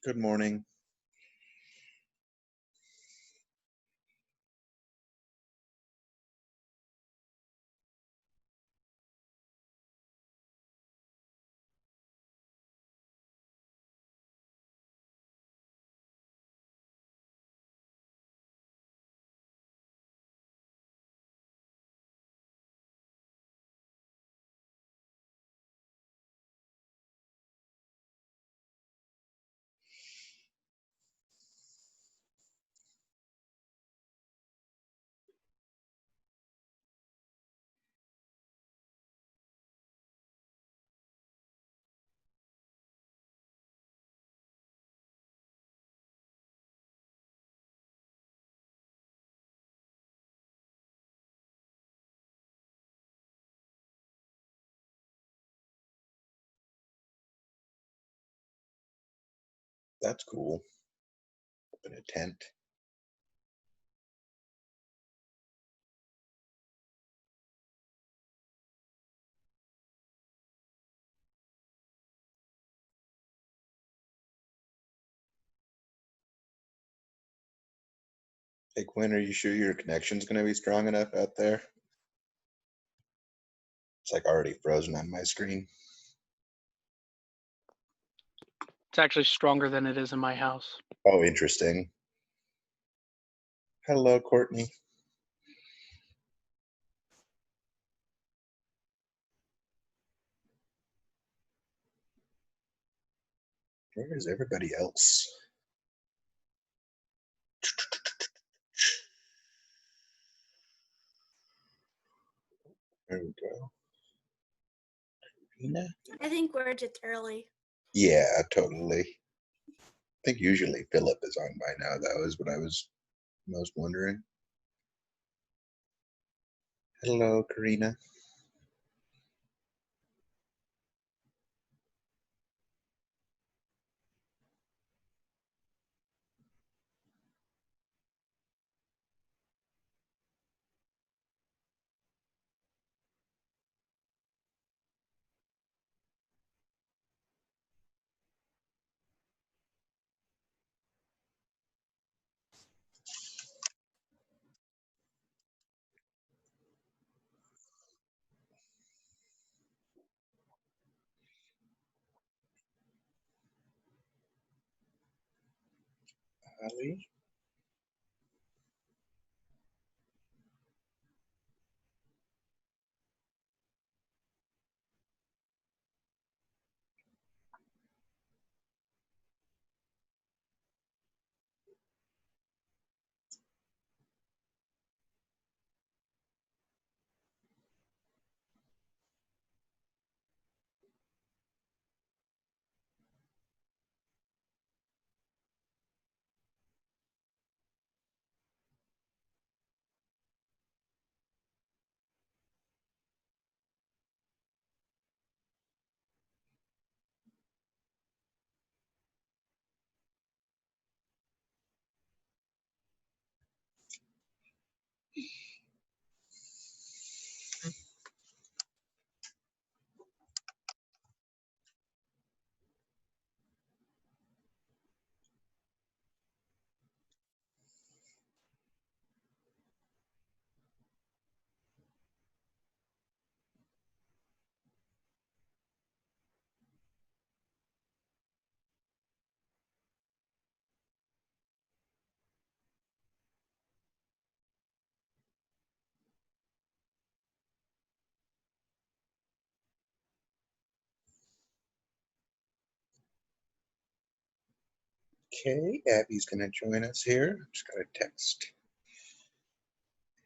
Good morning. That's cool. Up in a tent. Hey Quinn, are you sure your connection's gonna be strong enough out there? It's like already frozen on my screen. It's actually stronger than it is in my house. Oh, interesting. Hello, Courtney. Where is everybody else? There we go. Karina? I think we're just early. Yeah, totally. I think usually Philip is on by now. That was what I was most wondering. Hello, Karina. Ali? Okay, Abby's gonna join us here. Just got a text.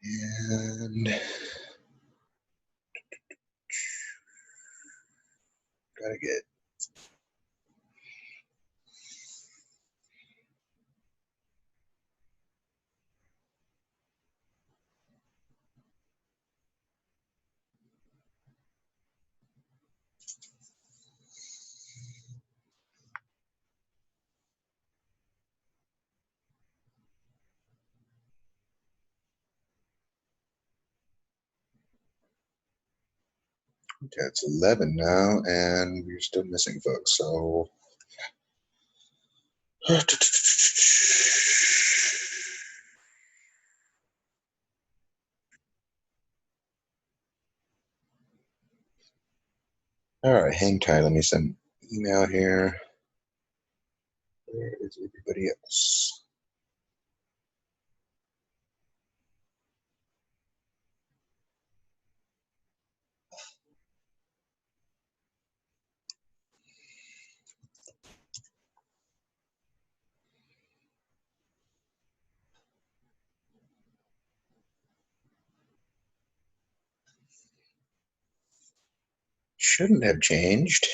And gotta get okay, it's 11 now, and we're still missing folks. So All right, hang tight. Let me send email here. Where is everybody else? Shouldn't have changed.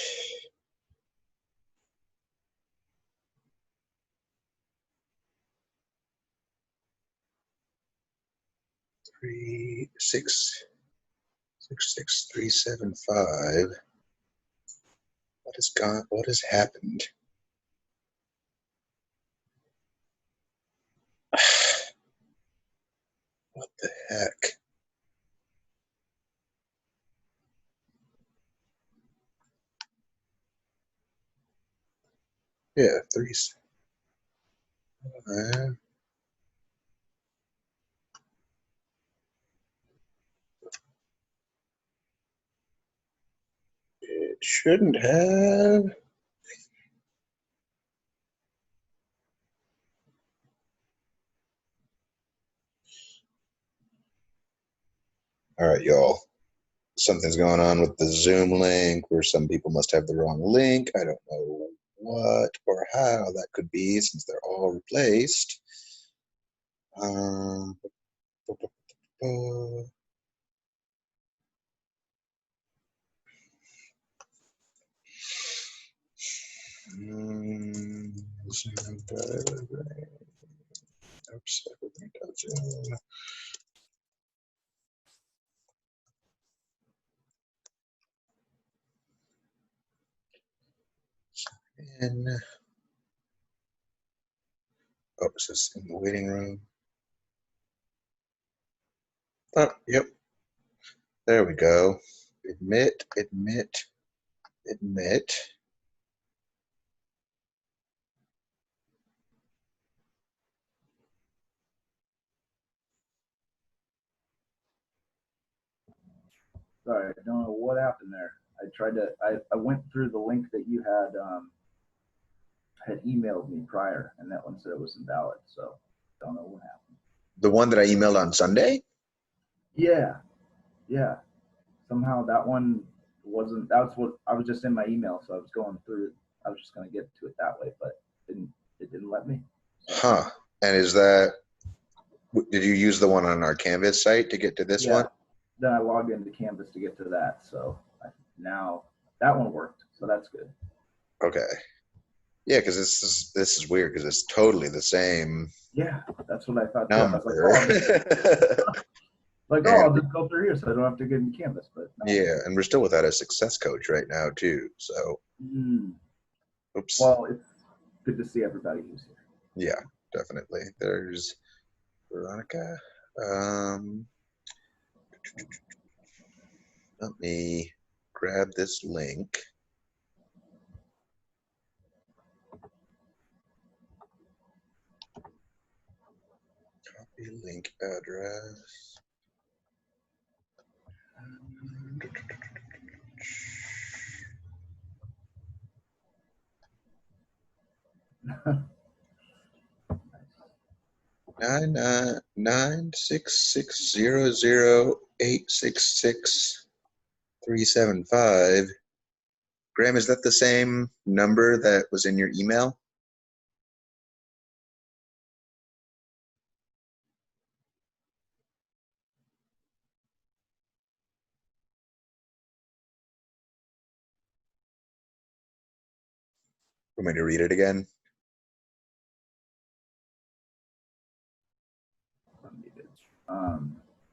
Three, six, 66375. What has gone? What has happened? What the heck? Yeah, 3. It shouldn't have. All right, y'all. Something's going on with the Zoom link where some people must have the wrong link. I don't know what or how that could be since they're all replaced. Um, 10. Oh, it says in the waiting room. Oh, yep. There we go. Admit, admit, admit. Sorry, I don't know what happened there. I went through the link that you had emailed me prior, and that one said it was invalid. So don't know what happened. The one that I emailed on Sunday? Yeah. Somehow that one wasn't. That's what I was just in my email, so I was going through. I was just going to get to it that way, but it didn't let me. Huh. And is that? Did you use the one on our Canvas site to get to this one? Then I logged into Canvas to get to that. So now that one worked. So that's good. Okay. Yeah, because this is weird because it's totally the same. Yeah, that's what I thought too. Number. I was like, I'll just go through here so I don't have to get in Canvas. But no. Yeah, and we're still without a success coach right now too. So, oops. Well, it's good to see everybody who's here. Yeah, definitely. There's Veronica. Let me grab this link. Copy link address. Nine 96600866375. Graham, is that the same number that was in your email? Want me to read it again?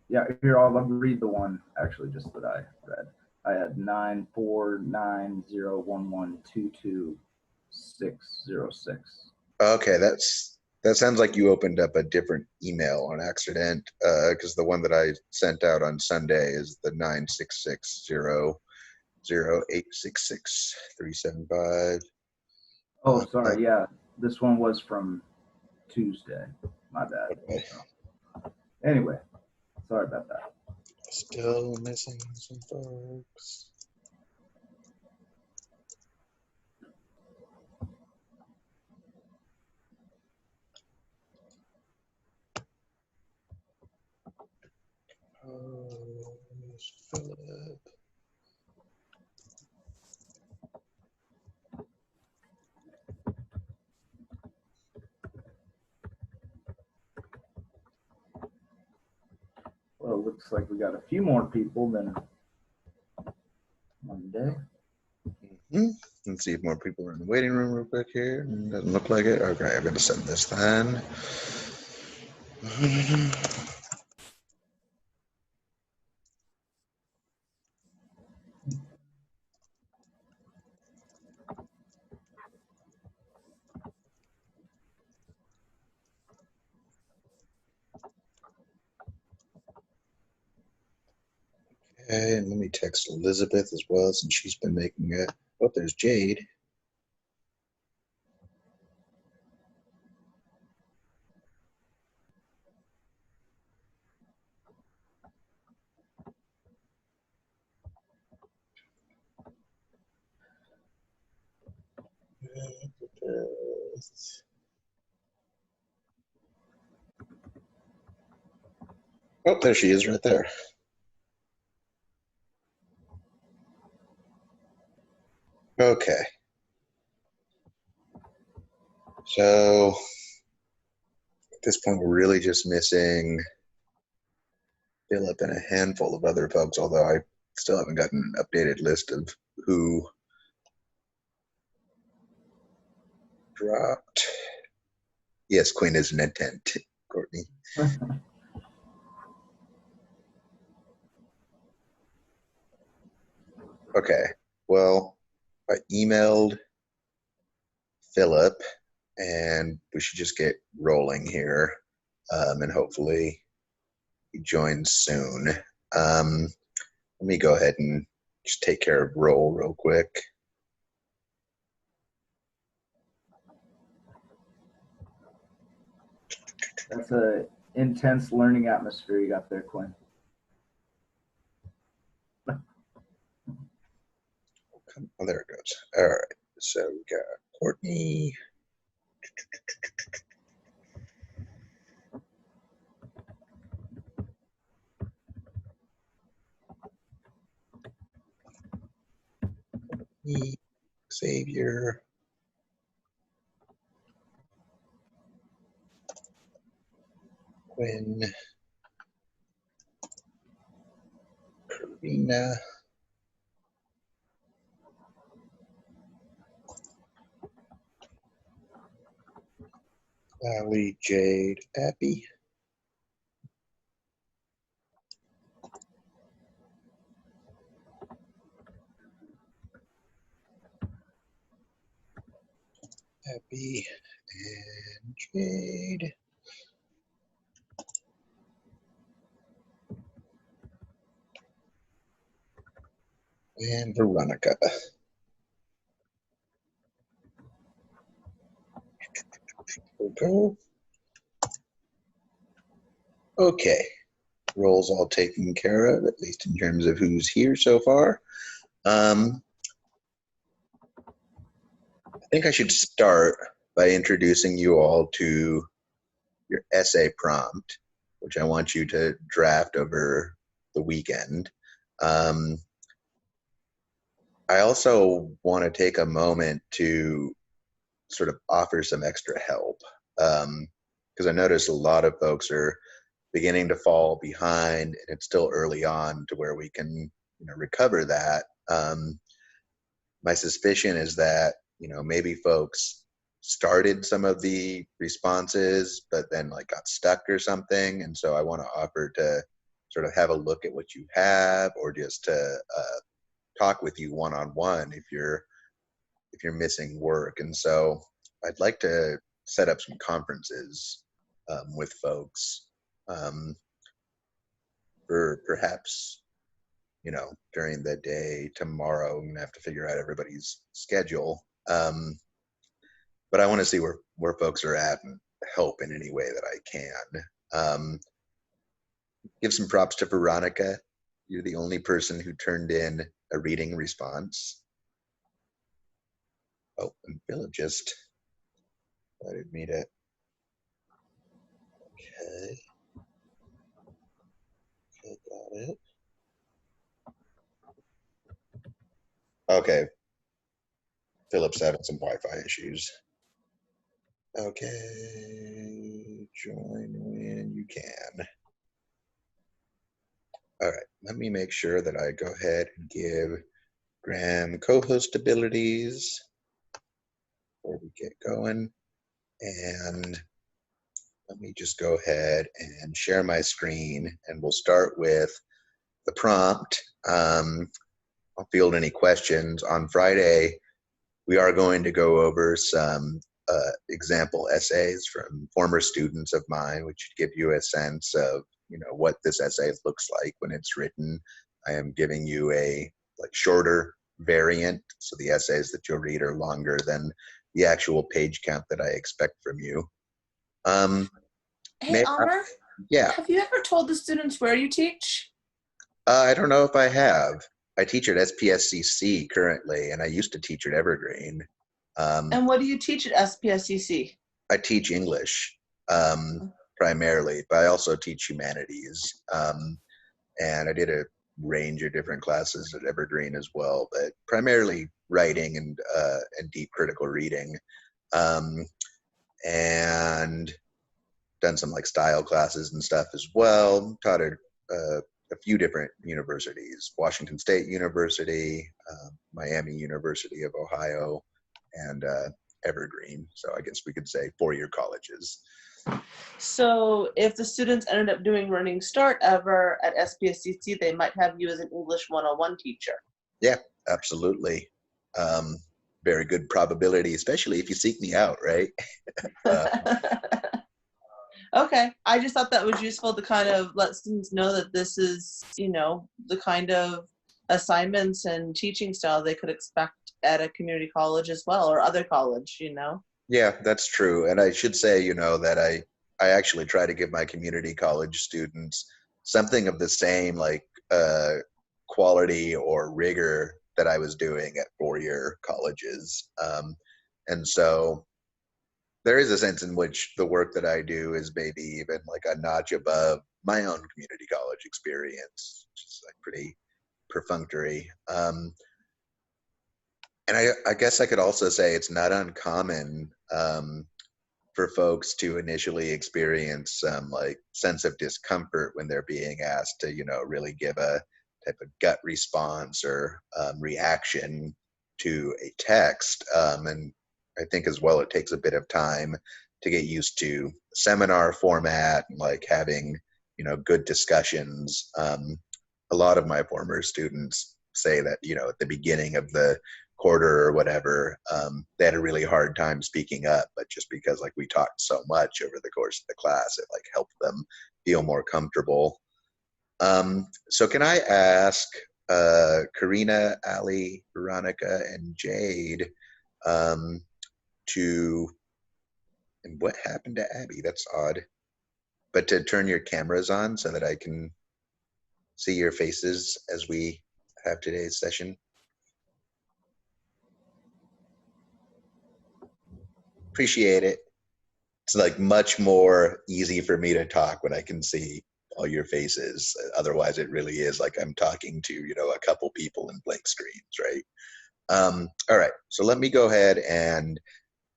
Yeah, here I'll read the one actually just that I read. I had 94901122606. Okay, that sounds like you opened up a different email on accident, because the one that I sent out on Sunday is the 96600866375. Oh, sorry. Yeah, this one was from Tuesday. My bad. Okay. So, anyway, sorry about that. Still missing some folks. Oh, Philip. Well, it looks like we got a few more people than Monday. Let's see if more people are in the waiting room real quick here. Doesn't look like it. Okay, I'm going to send this then. Okay, and let me text Elizabeth as well since she's been making it. Oh, there's Jade. Oh, there she is right there. Okay. So at this point, we're really just missing Philip and a handful of other folks, although I still haven't gotten an updated list of who dropped. Yes, Queen is an intent, Courtney. Okay, well, I emailed Philip, and we should just get rolling here, and hopefully he joins soon. Let me go ahead and just take care of roll real quick. That's a intense learning atmosphere you got there, Quinn. Oh, there it goes. All right, so we got Courtney. Xavier. Quinn. Karina. Allie, Jade, Abby. Abby and Jade. And Veronica. Go. Okay. Roll's all taken care of, at least in terms of who's here so far. I think I should start by introducing you all to your essay prompt, which I want you to draft over the weekend. I also want to take a moment to sort of offer some extra help, because I notice a lot of folks are beginning to fall behind, and it's still early on to where we can recover that. My suspicion is that maybe folks started some of the responses but then got stuck or something, and so I want to offer to sort of have a look at what you have, or just to talk with you one-on-one if you're missing work. And so I'd like to set up some conferences with folks for perhaps during the day tomorrow. I'm gonna have to figure out everybody's schedule. but I want to see where folks are at and help in any way that I can. Give some props to Veronica. You're the only person who turned in a reading response. Oh, and Philip just invited me to. Okay. Okay, got it. Okay. Philip's having some Wi-Fi issues. Okay, join when you can. All right, let me make sure that I go ahead and give Graham co-host abilities before we get going. And let me just go ahead and share my screen, and we'll start with the prompt. I'll field any questions. On Friday, we are going to go over some example essays from former students of mine, which should give you a sense of, what this essay looks like when it's written. I am giving you a shorter variant, so the essays that you'll read are longer than the actual page count that I expect from you. Hey, Amr, yeah. have you ever told the students where you teach? I don't know if I have. I teach at SPSCC currently, and I used to teach at Evergreen. And what do you teach at SPSCC? I teach English primarily, but I also teach humanities. And I did a range of different classes at Evergreen as well, but primarily writing and deep critical reading, and done some style classes and stuff as well. Taught at a few different universities: Washington State University, Miami University of Ohio, and Evergreen. So I guess we could say four-year colleges. So if the students ended up doing Running Start ever at SPSCC, they might have you as an English 101 teacher. Yeah, absolutely. Very good probability, especially if you seek me out, right? Okay, I just thought that was useful to kind of let students know that this is, the kind of assignments and teaching style they could expect at a community college as well, or other college, Yeah, that's true. And I should say, that I actually try to give my community college students something of the same quality or rigor that I was doing at four-year colleges. And so there is a sense in which the work that I do is maybe even a notch above my own community college experience, which is pretty perfunctory. And I guess I could also say it's not uncommon for folks to initially experience some sense of discomfort when they're being asked to, really give a type of gut response or reaction to a text. And I think as well, it takes a bit of time to get used to seminar format and having, good discussions. A lot of my former students say that, at the beginning of the quarter or whatever, they had a really hard time speaking up, but just because we talked so much over the course of the class, it helped them feel more comfortable. So can I ask Karina, Ali, Veronica, and Jade and what happened to Abby? That's odd. But to turn your cameras on so that I can see your faces as we have today's session. Appreciate it. It's much more easy for me to talk when I can see all your faces. Otherwise, it really is I'm talking to, a couple people in blank screens, right? All right, so let me go ahead and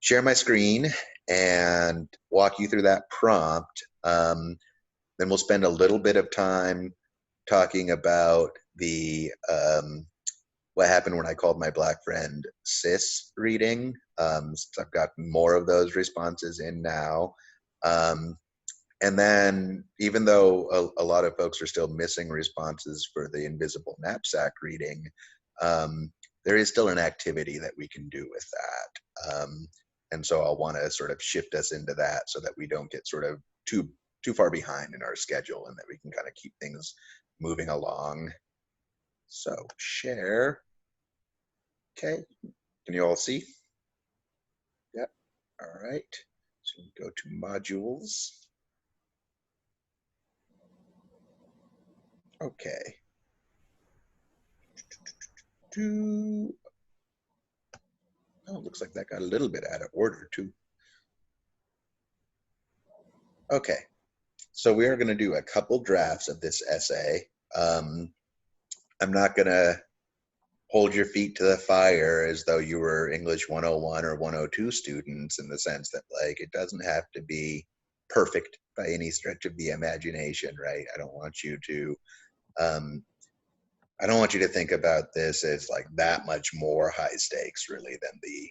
share my screen and walk you through that prompt. Then we'll spend a little bit of time talking about the what happened when I called my Black friend cis reading. Since I've got more of those responses in now. And then even though a lot of folks are still missing responses for the invisible knapsack reading, there is still an activity that we can do with that. And so I'll want to sort of shift us into that so that we don't get sort of too far behind in our schedule and that we can kind of keep things moving along. So share. Okay, can you all see? Yeah. All right, so we go to modules. Okay. Oh, looks like that got a little bit out of order too. Okay, so we are going to do a couple drafts of this essay. I'm not going to hold your feet to the fire as though you were English 101 or 102 students, in the sense that, like, it doesn't have to be perfect by any stretch of the imagination, right? I don't want you to think about this as like that much more high stakes really than the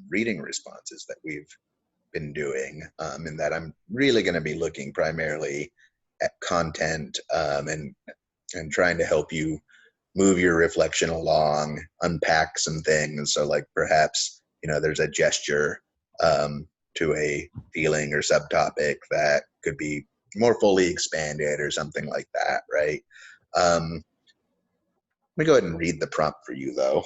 reading responses that we've been doing, in that I'm really going to be looking primarily at content, and trying to help you move your reflection along, unpack some things. So like perhaps, there's a gesture to a feeling or subtopic that could be more fully expanded or something like that, right? Let me go ahead and read the prompt for you though.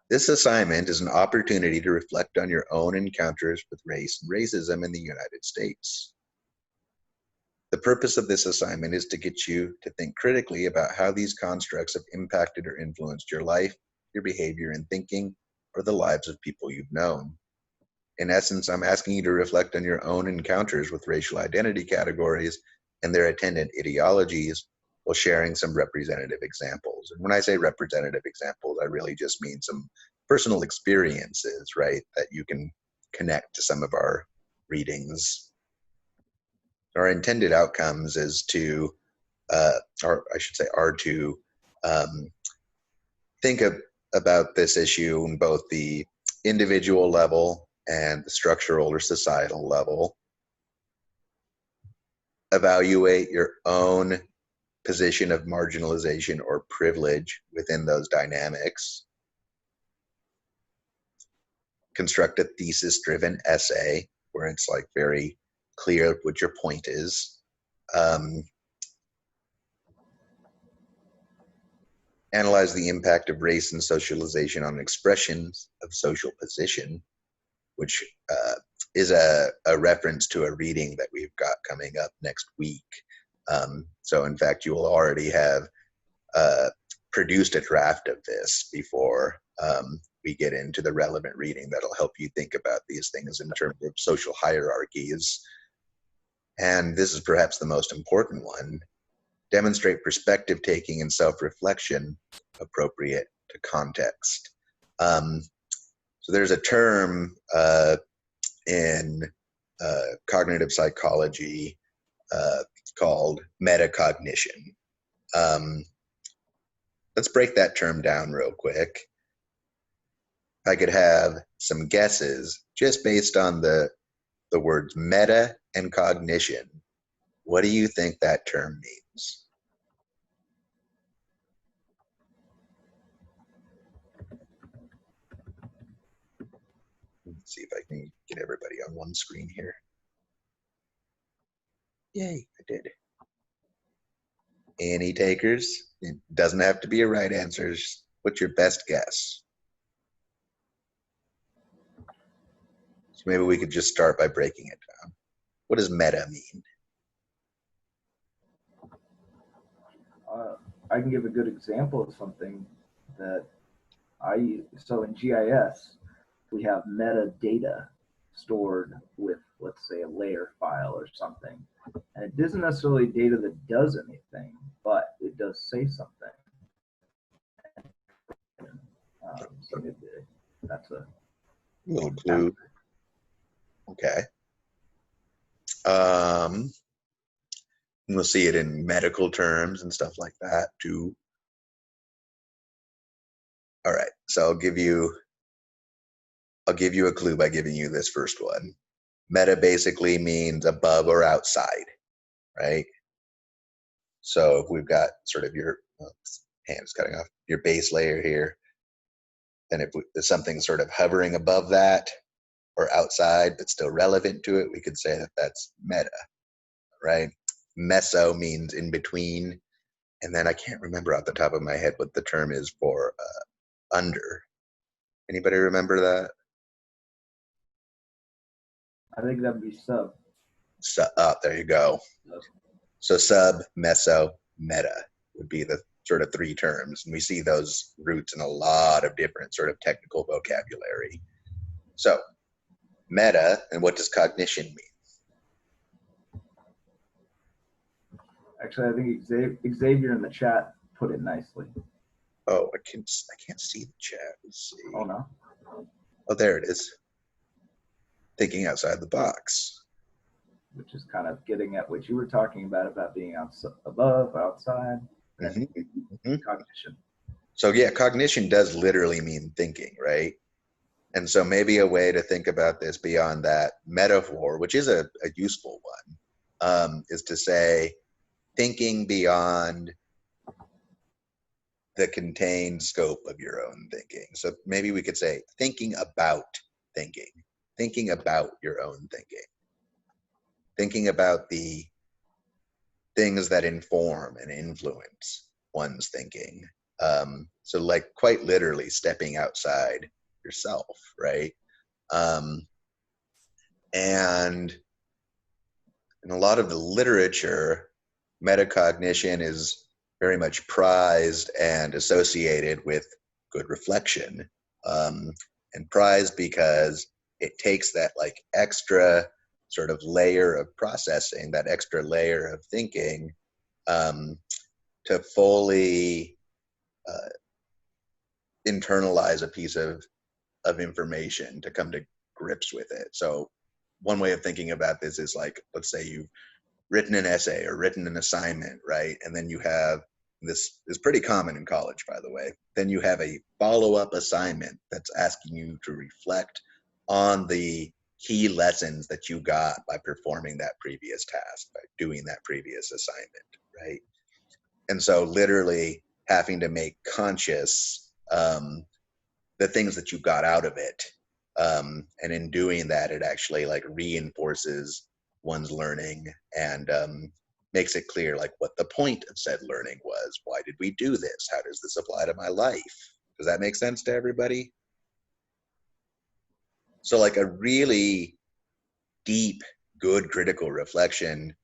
This assignment is an opportunity to reflect on your own encounters with race and racism in the United States. The purpose of this assignment is to get you to think critically about how these constructs have impacted or influenced your life, your behavior and thinking, or the lives of people you've known. In essence, I'm asking you to reflect on your own encounters with racial identity categories and their attendant ideologies, while sharing some representative examples. And when I say representative examples, I really just mean some personal experiences, right, that you can connect to some of our readings. Our intended outcomes is to, or I should say, are to think about this issue in both the individual level and the structural or societal level. Evaluate your own position of marginalization or privilege within those dynamics. Construct a thesis-driven essay where it's like very clear what your point is. Analyze the impact of race and socialization on expressions of social position, which is a reference to a reading that we've got coming up next week. So in fact, you will already have produced a draft of this before we get into the relevant reading that'll help you think about these things in terms of social hierarchies. And this is perhaps the most important one. Demonstrate perspective taking and self-reflection appropriate to context. So there's a term in cognitive psychology called metacognition. Let's break that term down real quick. If I could have some guesses just based on the words meta and cognition, what do you think that term means? Let's see if I can get everybody on one screen here. Yay, I did. Any takers? It doesn't have to be a right answer. What's your best guess? So maybe we could just start by breaking it down. What does meta mean? I can give a good example of something that so in GIS, we have metadata stored with, let's say, a layer file or something. And it isn't necessarily data that does anything, but it does say something. So that's a little clue. Okay. We'll see it in medical terms and stuff like that too. All right, so I'll give you a clue by giving you this first one. Meta basically means above or outside, right? So if we've got sort of your hand's cutting off your base layer here, and if there's something sort of hovering above that or outside but still relevant to it, we could say that that's meta, right? Meso means in between, and then I can't remember off the top of my head what the term is for under. Anybody remember that? I think that would be sub. There you go. So sub, meso, meta would be the sort of three terms. And we see those roots in a lot of different sort of technical vocabulary. So meta, and what does cognition mean? Actually, I think Xavier in the chat put it nicely. Oh, I can't see the chat. Let's see. Oh no. Oh, there it is. Thinking outside the box. Which is kind of getting at what you were talking about being above, outside, and cognition. So yeah, cognition does literally mean thinking, right? And so maybe a way to think about this beyond that metaphor, which is a useful one, is to say thinking beyond the contained scope of your own thinking. So maybe we could say thinking about your own thinking about the things that inform and influence one's thinking. So like quite literally stepping outside yourself, right? And in a lot of the literature, metacognition is very much prized and associated with good reflection, and prized because it takes that like extra sort of layer of processing, that extra layer of thinking, to fully internalize a piece of information, to come to grips with it. So one way of thinking about this is like, let's say you've written an essay or written an assignment, right? And then you have, this is pretty common in college, by the way, then you have a follow-up assignment that's asking you to reflect on the key lessons that you got by performing that previous task, by doing that previous assignment, right? And so literally having to make conscious the things that you got out of it. And in doing that, it actually like reinforces one's learning and makes it clear like what the point of said learning was. Why did we do this? How does this apply to my life? Does that make sense to everybody? So like a really deep, good critical reflection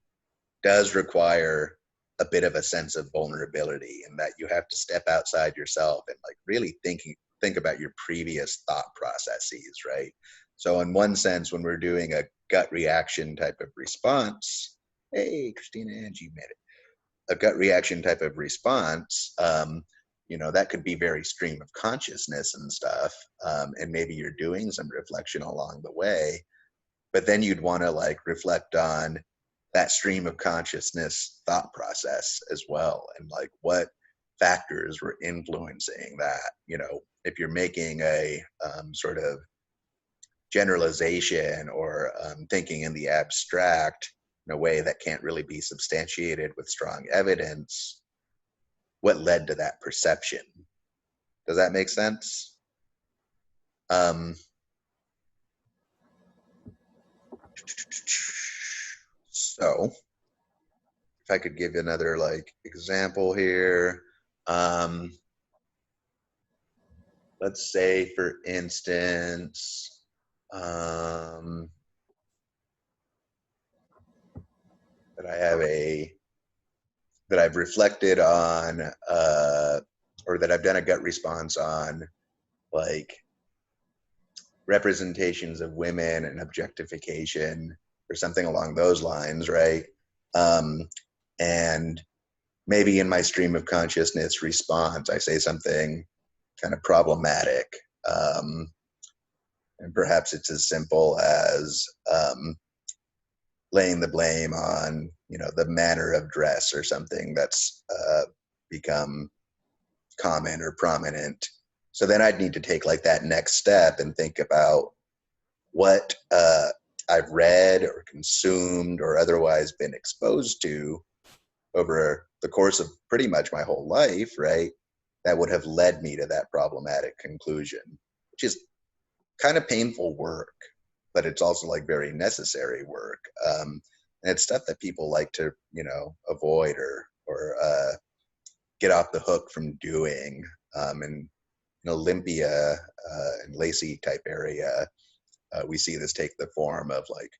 does require a bit of a sense of vulnerability, and that you have to step outside yourself and like really think about your previous thought processes, right? So in one sense, when we're doing a gut reaction type of response, hey, Christina, and you made it, a gut reaction type of response, you know, that could be very stream of consciousness and stuff. And maybe you're doing some reflection along the way, but then you'd want to like reflect on that stream of consciousness thought process as well, and like what factors were influencing that. You know, if you're making a sort of generalization or thinking in the abstract in a way that can't really be substantiated with strong evidence, what led to that perception? Does that make sense? So if I could give you another like example here, let's say for instance, that I've reflected on, or that I've done a gut response on, like representations of women and objectification or something along those lines, right? And maybe in my stream of consciousness response, I say something kind of problematic. And perhaps it's as simple as laying the blame on, you know, the manner of dress or something that's become common or prominent. So then I'd need to take like that next step and think about what I've read or consumed or otherwise been exposed to over the course of pretty much my whole life, right? That would have led me to that problematic conclusion, which is kind of painful work, but it's also like very necessary work. And it's stuff that people like to, you know, avoid or get off the hook from doing. And in Olympia and Lacey type area, we see this take the form of like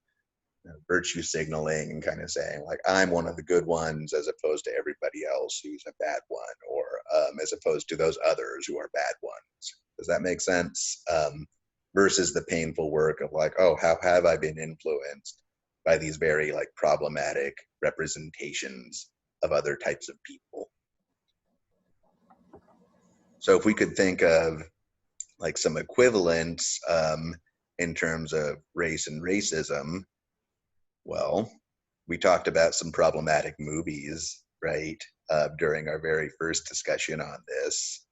virtue signaling and kind of saying like, I'm one of the good ones as opposed to everybody else who's a bad one, or as opposed to those others who are bad ones. Does that make sense? Versus the painful work of like, oh, how have I been influenced by these very like problematic representations of other types of people? So if we could think of like some equivalents in terms of race and racism, well, we talked about some problematic movies, right, during our very first discussion on this.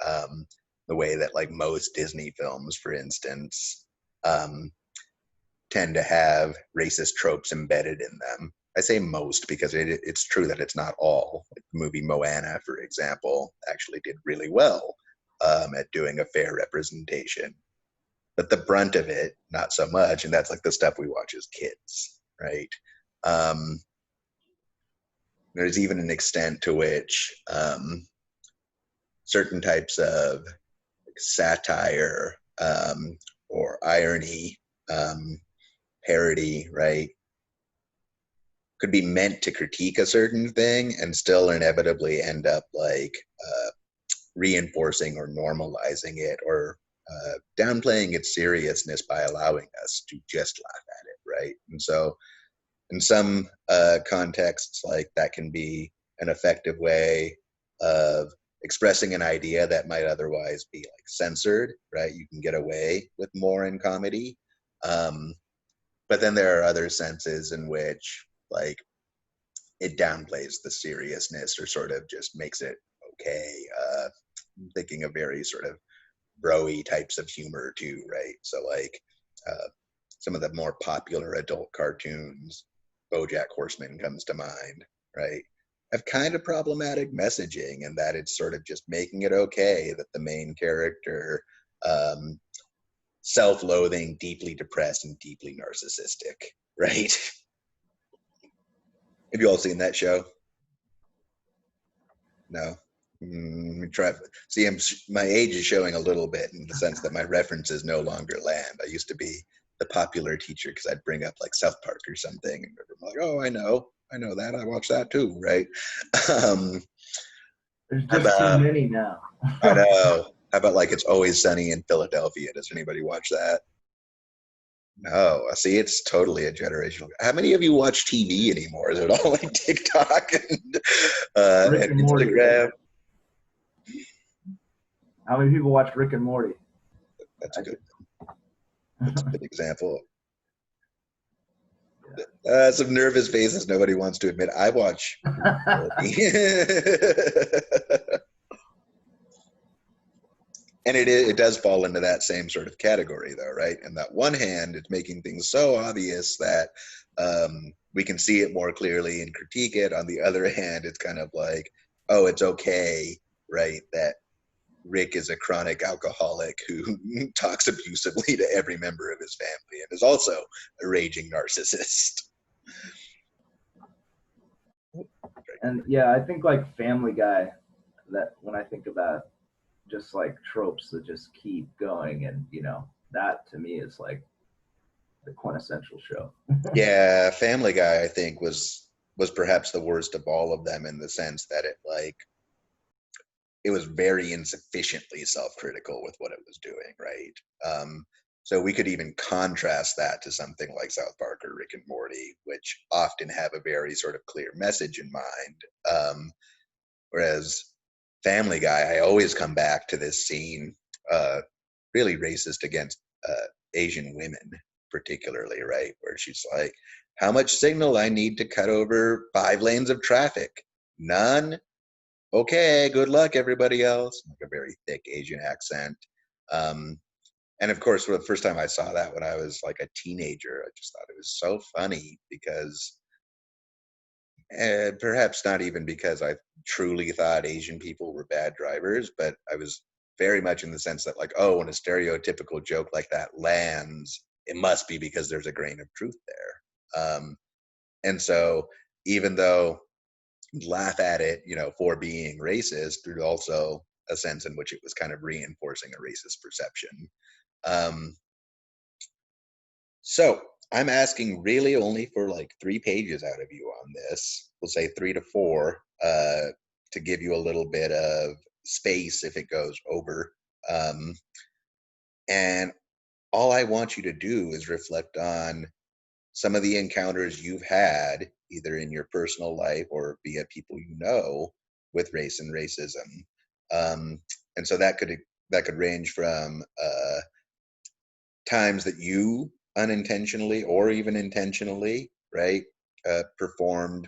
The way that like most Disney films, for instance, tend to have racist tropes embedded in them. I say most because it's true that it's not all. Like the movie Moana, for example, actually did really well at doing a fair representation. But the brunt of it, not so much. And that's like the stuff we watch as kids, right? There's even an extent to which certain types of satire or irony, parody, right, could be meant to critique a certain thing and still inevitably end up like reinforcing or normalizing it, or downplaying its seriousness by allowing us to just laugh at it, right? And so in some contexts, like that can be an effective way of expressing an idea that might otherwise be like censored, right? You can get away with more in comedy. But then there are other senses in which like it downplays the seriousness or sort of just makes it okay. I'm thinking of very sort of bro-y types of humor too, right? So like some of the more popular adult cartoons, BoJack Horseman comes to mind, right? Have kind of problematic messaging in that it's sort of just making it okay that the main character, self-loathing, deeply depressed, and deeply narcissistic, right? Have you all seen that show? No? Try. See, my age is showing a little bit in the sense that my references no longer land. I used to be the popular teacher because I'd bring up like South Park or something, and I'm like, "Oh, I know that. I watch that too, right?" There's just too many now. I know. How about like It's Always Sunny in Philadelphia? Does anybody watch that? No. See, it's totally a generational. How many of you watch TV anymore? Is it all like TikTok Rick and and Morty. Instagram? How many people watch Rick and Morty? That's a good example. Some nervous faces nobody wants to admit. I watch. And it does fall into that same sort of category, though, right? And that one hand, it's making things so obvious that we can see it more clearly and critique it. On the other hand, it's kind of like, oh, it's okay, right, that Rick is a chronic alcoholic who talks abusively to every member of his family and is also a raging narcissist. And yeah, I think like Family Guy, that when I think about just like tropes that just keep going, and that to me is like the quintessential show. Yeah, Family Guy I think was perhaps the worst of all of them in the sense that it was very insufficiently self-critical with what it was doing, right? So we could even contrast that to something like South Park or Rick and Morty, which often have a very sort of clear message in mind. Whereas Family Guy, I always come back to this scene, really racist against Asian women, particularly, right? Where she's like, how much signal I need to cut over 5 lanes of traffic? None? Okay, good luck, everybody else. Like a very thick Asian accent. And of course, for the first time I saw that when I was like a teenager, I just thought it was so funny because perhaps not even because I truly thought Asian people were bad drivers, but I was very much in the sense that like, oh, when a stereotypical joke like that lands, it must be because there's a grain of truth there. And so even though laugh at it, for being racist, there's also a sense in which it was kind of reinforcing a racist perception. So I'm asking really only for like 3 pages out of you on this. We'll say 3 to 4, to give you a little bit of space if it goes over. And all I want you to do is reflect on some of the encounters you've had, either in your personal life or via people you know, with race and racism. And so that could range from times that you unintentionally or even intentionally, right, performed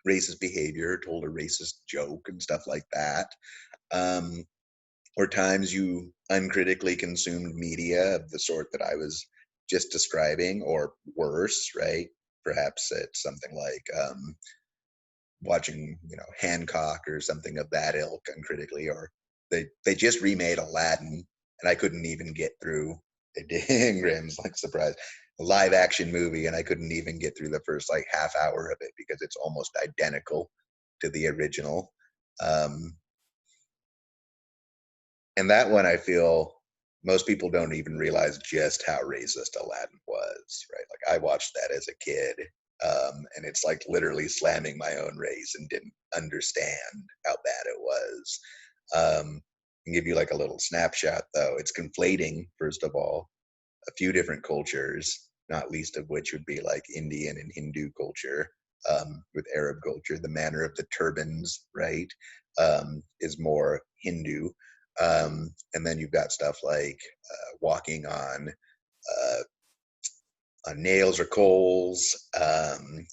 racist behavior, told a racist joke and stuff like that, um, or times you uncritically consumed media of the sort that I was just describing, or worse, right? Perhaps it's something like watching, Hancock or something of that ilk uncritically, or they just remade Aladdin, and I couldn't even get through. They did. Graham's like surprised. A live action movie, and I couldn't even get through the first like half hour of it because it's almost identical to the original. Um, and that one, I feel most people don't even realize just how racist Aladdin was, right? Like I watched that as a kid, and it's like literally slamming my own race and didn't understand how bad it was. I can give you like a little snapshot though. It's conflating, first of all, a few different cultures, not least of which would be like Indian and Hindu culture, with Arab culture. The manner of the turbans, right, is more Hindu. And then you've got stuff like walking uh, on nails or coals, and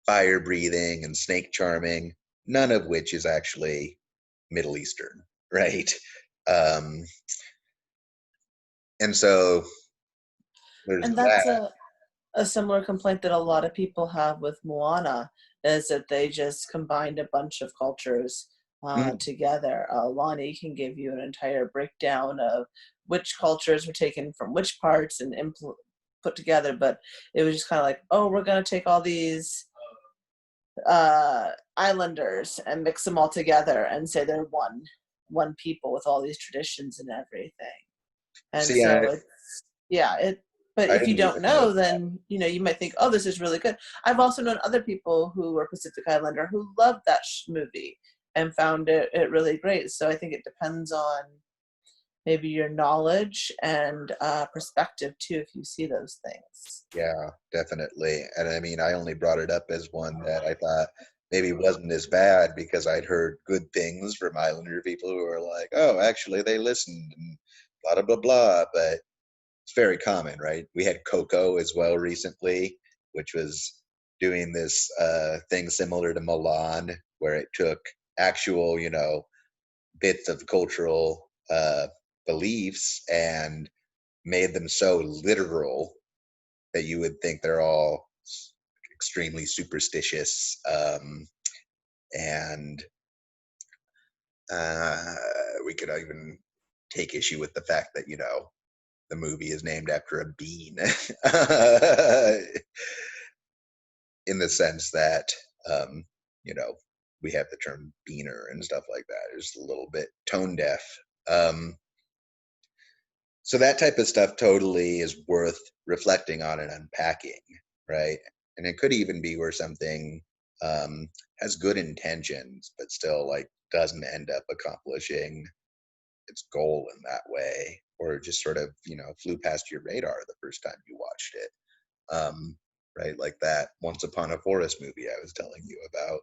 fire breathing and snake charming, none of which is actually Middle Eastern, right? Um, and so there's And that. that's a similar complaint that a lot of people have with Moana, is that they just combined a bunch of cultures Mm, together. Lonnie can give you an entire breakdown of which cultures were taken from which parts and put together, but it was just kind of like, oh, we're going to take all these islanders and mix them all together and say they're one people with all these traditions and everything. And See, so it's, yeah, but I if you didn't don't even know know, that. then you might think, oh, this is really good. I've also known other people who were Pacific Islander who loved that movie and found it really great. So I think it depends on maybe your knowledge and perspective too, if you see those things. Yeah, definitely. And I mean, I only brought it up as one that I thought maybe wasn't as bad because I'd heard good things from Islander people who were like, oh, actually, they listened and blah, blah, blah, blah. But it's very common, right? We had Coco as well recently, which was doing this thing similar to Milan, where it took actual, bits of cultural beliefs and made them so literal that you would think they're all extremely superstitious, and we could even take issue with the fact that the movie is named after a bean, in the sense that um, you know we have the term beaner and stuff like that. It's a little bit tone deaf. Um, so that type of stuff totally is worth reflecting on and unpacking, right? And it could even be where something um, has good intentions but still like doesn't end up accomplishing its goal in that way, or just sort of flew past your radar the first time you watched it, right? Like that Once Upon a Forest movie I was telling you about.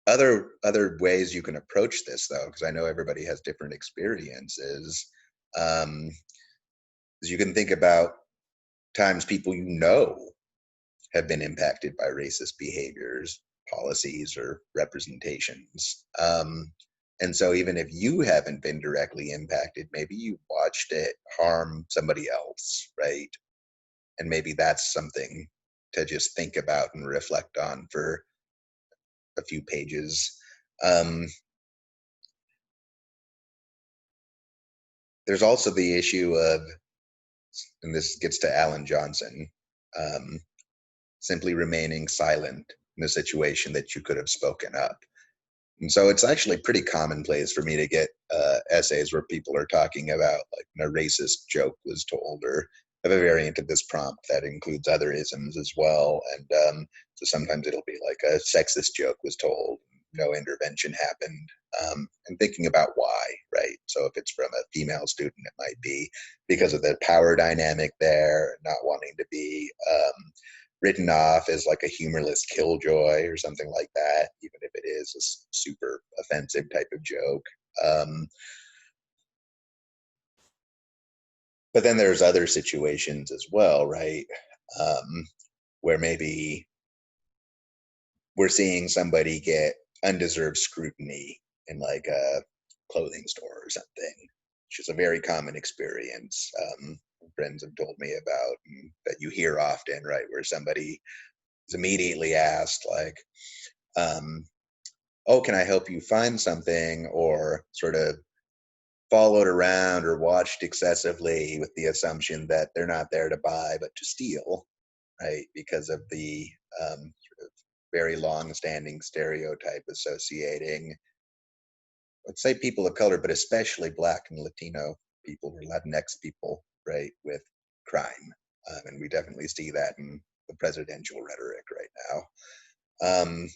Other ways you can approach this, though, because I know everybody has different experiences, um, is you can think about times people have been impacted by racist behaviors, policies, or representations. And so even if you haven't been directly impacted, maybe you watched it harm somebody else, right? And maybe that's something to just think about and reflect on for a few pages. Um, there's also the issue of, and this gets to Alan Johnson, um, simply remaining silent in a situation that you could have spoken up. And so it's actually pretty commonplace for me to get essays where people are talking about like when a racist joke was told, or have a variant of this prompt that includes other isms as well. And so sometimes it'll be like a sexist joke was told, no intervention happened, and thinking about why, right? So if it's from a female student, it might be because of the power dynamic there, not wanting to be written off as like a humorless killjoy or something like that, even if it is a super offensive type of joke. But then there's other situations as well, right? Where maybe we're seeing somebody get undeserved scrutiny in like a clothing store or something, which is a very common experience. Friends have told me about, and that you hear often, right? Where somebody is immediately asked like, oh, can I help you find something? Or sort of followed around or watched excessively with the assumption that they're not there to buy, but to steal, right? Because of the sort of very long-standing stereotype associating, let's say, people of color, but especially Black and Latino people or Latinx people, right, with crime. And we definitely see that in the presidential rhetoric right now.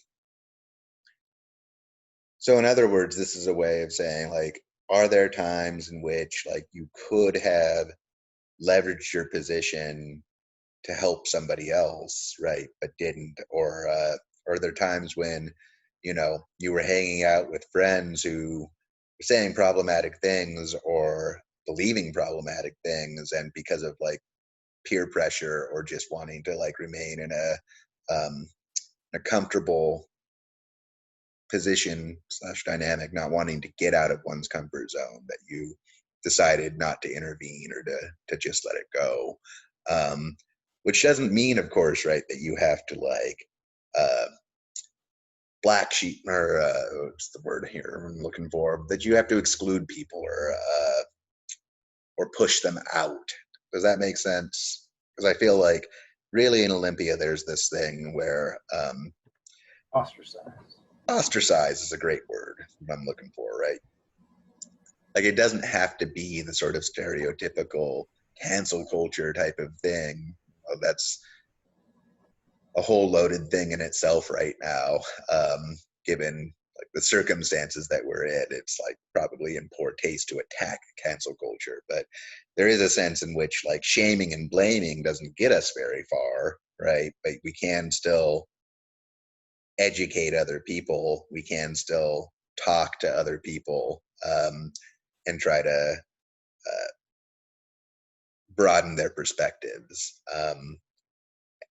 So in other words, this is a way of saying, like, are there times in which like you could have leveraged your position to help somebody else, right, but didn't? Or are there times when, you know, you were hanging out with friends who were saying problematic things or believing problematic things, and because of like peer pressure or just wanting to like remain in a comfortable position slash dynamic, not wanting to get out of one's comfort zone, that you decided not to intervene or to just let it go. Which doesn't mean, of course, right, that you have to like black sheep, or what's the word here I'm looking for, that you have to exclude people or push them out. Does that make sense? Because I feel like really in Olympia there's this thing where ostracize is a great word I'm looking for, right? Like it doesn't have to be the sort of stereotypical cancel culture type of thing. Oh, that's a whole loaded thing in itself right now, given like the circumstances that we're in. It's like probably in poor taste to attack cancel culture, but there is a sense in which like shaming and blaming doesn't get us very far, right? But we can still educate other people. We can still talk to other people, and try to broaden their perspectives.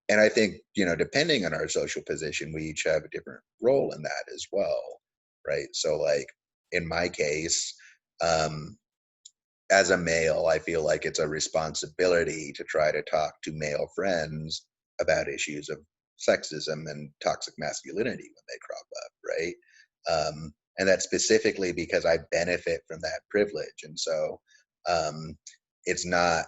And I think, you know, depending on our social position, we each have a different role in that as well, right? So, like in my case, as a male, I feel like it's a responsibility to try to talk to male friends about issues of sexism and toxic masculinity when they crop up, right? And that's specifically because I benefit from that privilege. And so it's not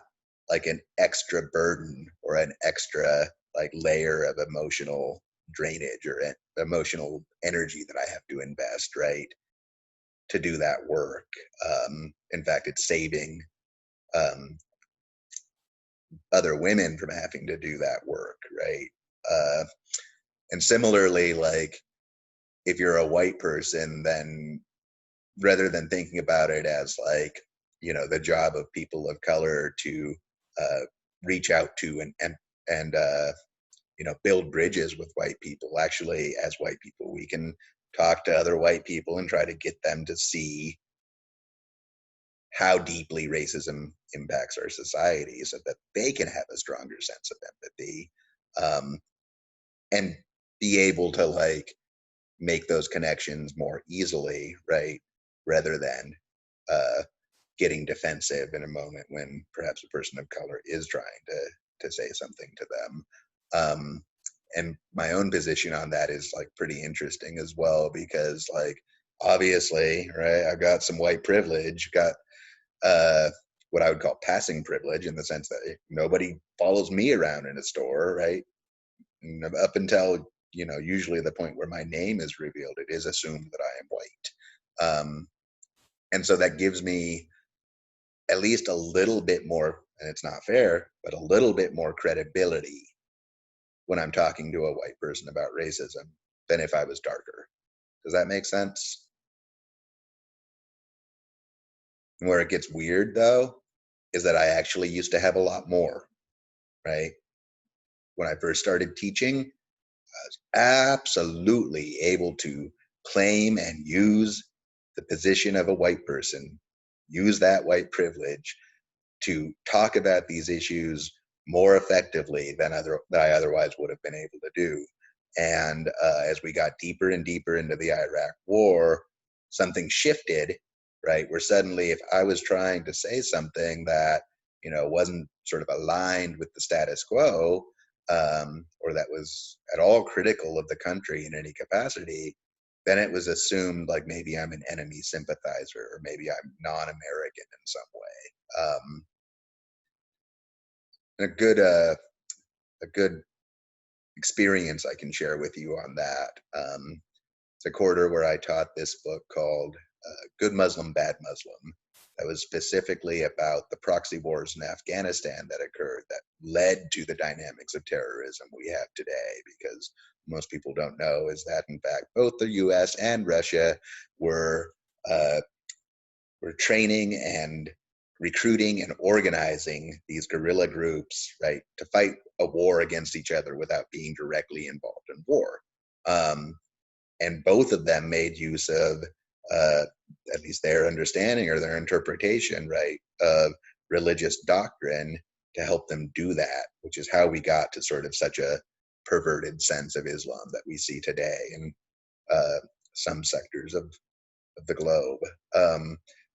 like an extra burden or an extra like layer of emotional drainage or emotional energy that I have to invest, right, to do that work. In fact, it's saving other women from having to do that work, right? And similarly, like if you're a white person, then rather than thinking about it as like, you know, the job of people of color to reach out to and you know, build bridges with white people, actually as white people we can talk to other white people and try to get them to see how deeply racism impacts our society so that they can have a stronger sense of empathy, and be able to like make those connections more easily, right? Rather than getting defensive in a moment when perhaps a person of color is trying to say something to them. And my own position on that is like pretty interesting as well, because like obviously, right, I've got some white privilege, got what I would call passing privilege, in the sense that nobody follows me around in a store, right? And up until, you know, usually the point where my name is revealed, it is assumed that I am white. And so that gives me at least a little bit more, and it's not fair, but a little bit more credibility when I'm talking to a white person about racism than if I was darker. Does that make sense? And where it gets weird, though, is that I actually used to have a lot more, right? When I first started teaching, I was absolutely able to claim and use the position of a white person, use that white privilege to talk about these issues more effectively than I otherwise would have been able to do. And as we got deeper and deeper into the Iraq War, something shifted, right? Where suddenly, if I was trying to say something that wasn't sort of aligned with the status quo, or that was at all critical of the country in any capacity, then it was assumed like maybe I'm an enemy sympathizer or maybe I'm non-American in some way. A good experience I can share with you on that. It's a quarter where I taught this book called Good Muslim, Bad Muslim. That was specifically about the proxy wars in Afghanistan that occurred that led to the dynamics of terrorism we have today, because most people don't know is that in fact both the US and Russia were training and recruiting and organizing these guerrilla groups, right, to fight a war against each other without being directly involved in war. And both of them made use of, at least their understanding or their interpretation, right, of religious doctrine to help them do that, which is how we got to sort of such a perverted sense of Islam that we see today in some sectors of the globe.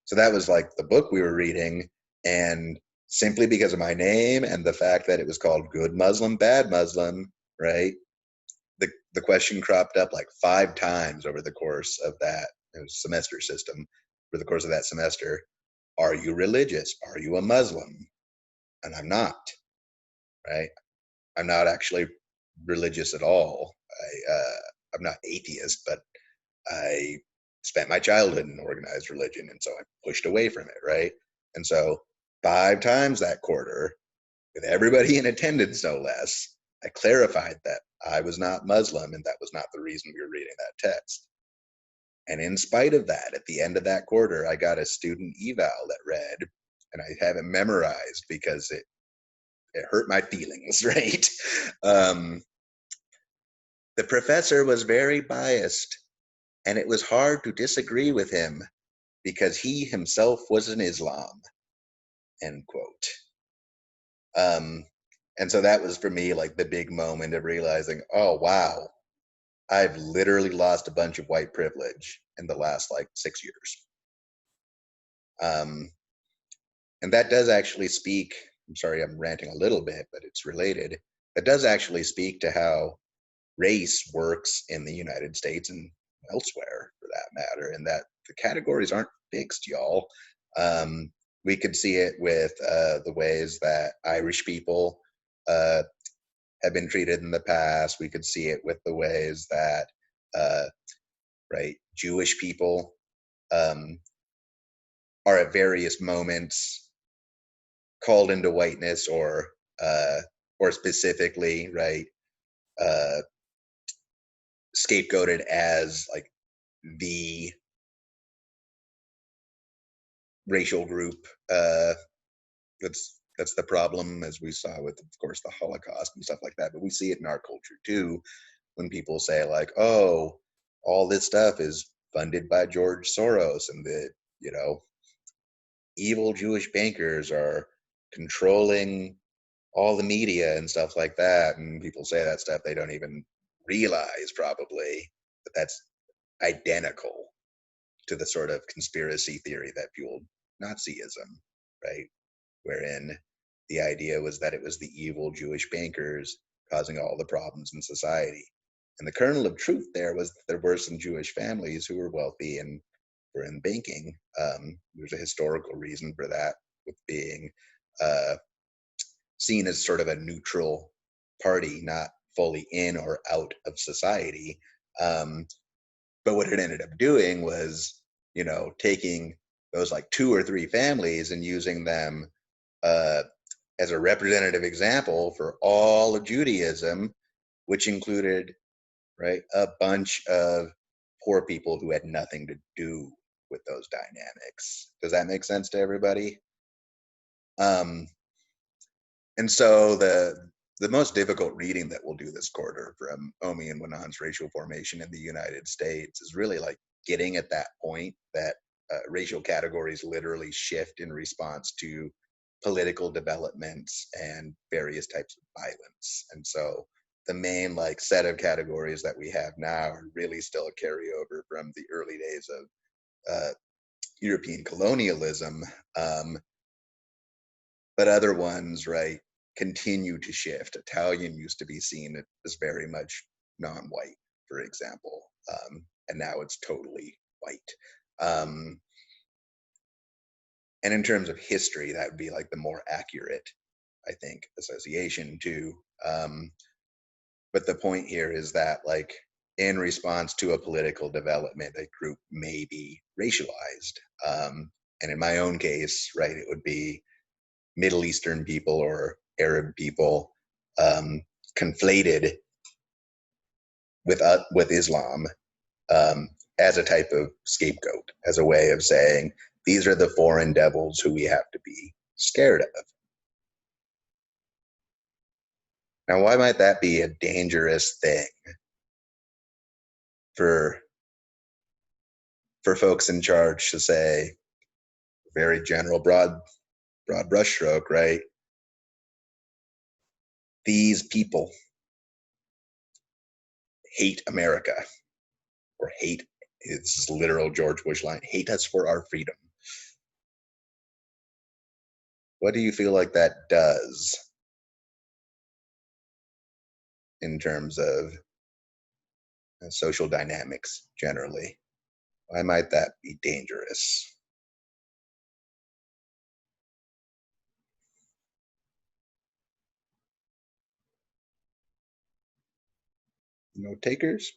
So that was like the book we were reading, and simply because of my name and the fact that it was called Good Muslim, Bad Muslim, right? The question cropped up like 5 times over the course of that semester system. For the course of that semester, are you religious? Are you a Muslim? And I'm not, right? I'm not actually religious at all. I'm not atheist, but I spent my childhood in organized religion, and so I pushed away from it, right? And so 5 times that quarter, with everybody in attendance no less, I clarified that I was not Muslim and that was not the reason we were reading that text. And in spite of that, at the end of that quarter, I got a student eval that read, and I have it memorized because it hurt my feelings, right? The professor was very biased, and it was hard to disagree with him because he himself was an Islam, end quote. And so that was for me like the big moment of realizing, oh, wow, I've literally lost a bunch of white privilege in the last like 6 years. And that does actually speak, I'm sorry, I'm ranting a little bit, but it's related. That does actually speak to how race works in the United States and elsewhere for that matter, and that the categories aren't fixed, y'all. We could see it with the ways that Irish people have been treated in the past. We could see it with the ways that right, Jewish people are at various moments called into whiteness or specifically, right, scapegoated as like the racial group that's the problem, as we saw with, of course, the Holocaust and stuff like that. But we see it in our culture too, when people say like, oh, all this stuff is funded by George Soros and the evil Jewish bankers are controlling all the media and stuff like that. And people say that stuff, they don't even realize probably that that's identical to the sort of conspiracy theory that fueled Nazism, right? Wherein the idea was that it was the evil Jewish bankers causing all the problems in society. And the kernel of truth there was that there were some Jewish families who were wealthy and were in banking. There's a historical reason for that, with being seen as sort of a neutral party, not fully in or out of society. But what it ended up doing was, taking those like 2 or 3 families and using them as a representative example for all of Judaism, which included, right, a bunch of poor people who had nothing to do with those dynamics. Does that make sense to everybody? And so the most difficult reading that we'll do this quarter from Omi and Winon's racial formation in the United States is really like getting at that point that racial categories literally shift in response to political developments and various types of violence. And so the main like set of categories that we have now are really still a carryover from the early days of European colonialism. But other ones, right, continue to shift. Italian used to be seen as very much non-white, for example, and now it's totally white. And in terms of history, that would be like the more accurate, I think, association too. But the point here is that, like, in response to a political development, a group may be racialized. And in my own case, right, it would be Middle Eastern people or Arab people conflated with Islam as a type of scapegoat, as a way of saying, these are the foreign devils who we have to be scared of. Now, why might that be a dangerous thing for folks in charge to say? Very general, broad brushstroke, right? These people hate America, or hate, this is literal George Bush line, hate us for our freedom. What do you feel like that does in terms of social dynamics generally? Why might that be dangerous? No takers?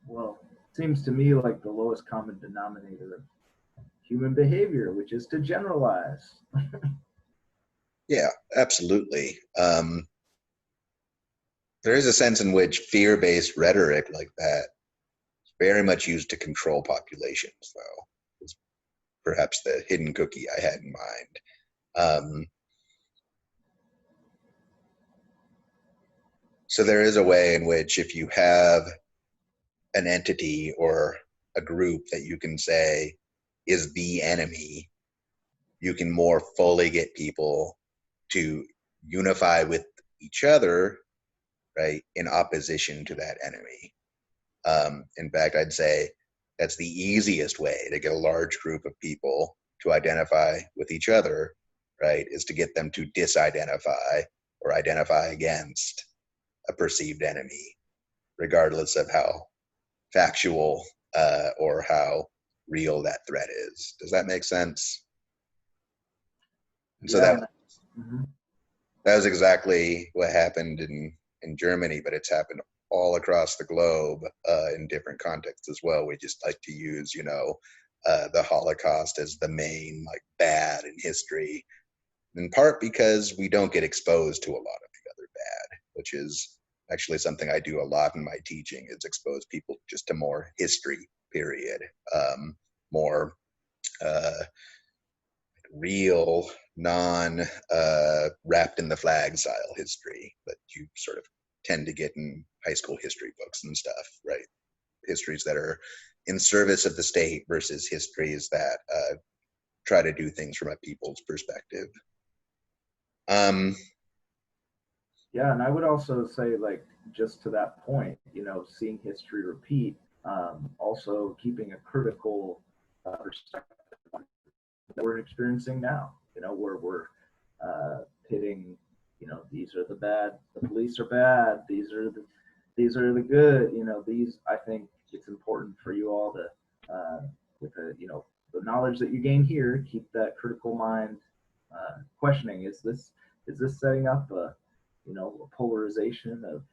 Well, it seems to me like the lowest common denominator of human behavior, which is to generalize. Yeah, absolutely. There is a sense in which fear-based rhetoric like that is very much used to control populations, though. It's perhaps the hidden cookie I had in mind. So there is a way in which if you have an entity or a group that you can say is the enemy, you can more fully get people to unify with each other, right, in opposition to that enemy. In fact, I'd say that's the easiest way to get a large group of people to identify with each other, right, is to get them to disidentify or identify against a perceived enemy, regardless of how factual or how real that threat is. Does that make sense? And so Yeah. that was exactly what happened in Germany, but it's happened all across the globe in different contexts as well. We just like to use, the Holocaust as the main like bad in history, in part because we don't get exposed to a lot of the other bad, which is actually something I do a lot in my teaching, is expose people just to more history, period, more real, non wrapped in the flag style history that you sort of tend to get in high school history books and stuff, right? Histories that are in service of the state versus histories that try to do things from a people's perspective. Yeah, and I would also say, like, just to that point, seeing history repeat, also keeping a critical perspective that we're experiencing now, where we're pitting, these are the bad, the police are bad, these are the good, I think it's important for you all to, with the knowledge that you gain here, keep that critical mind questioning, is this setting up a polarization of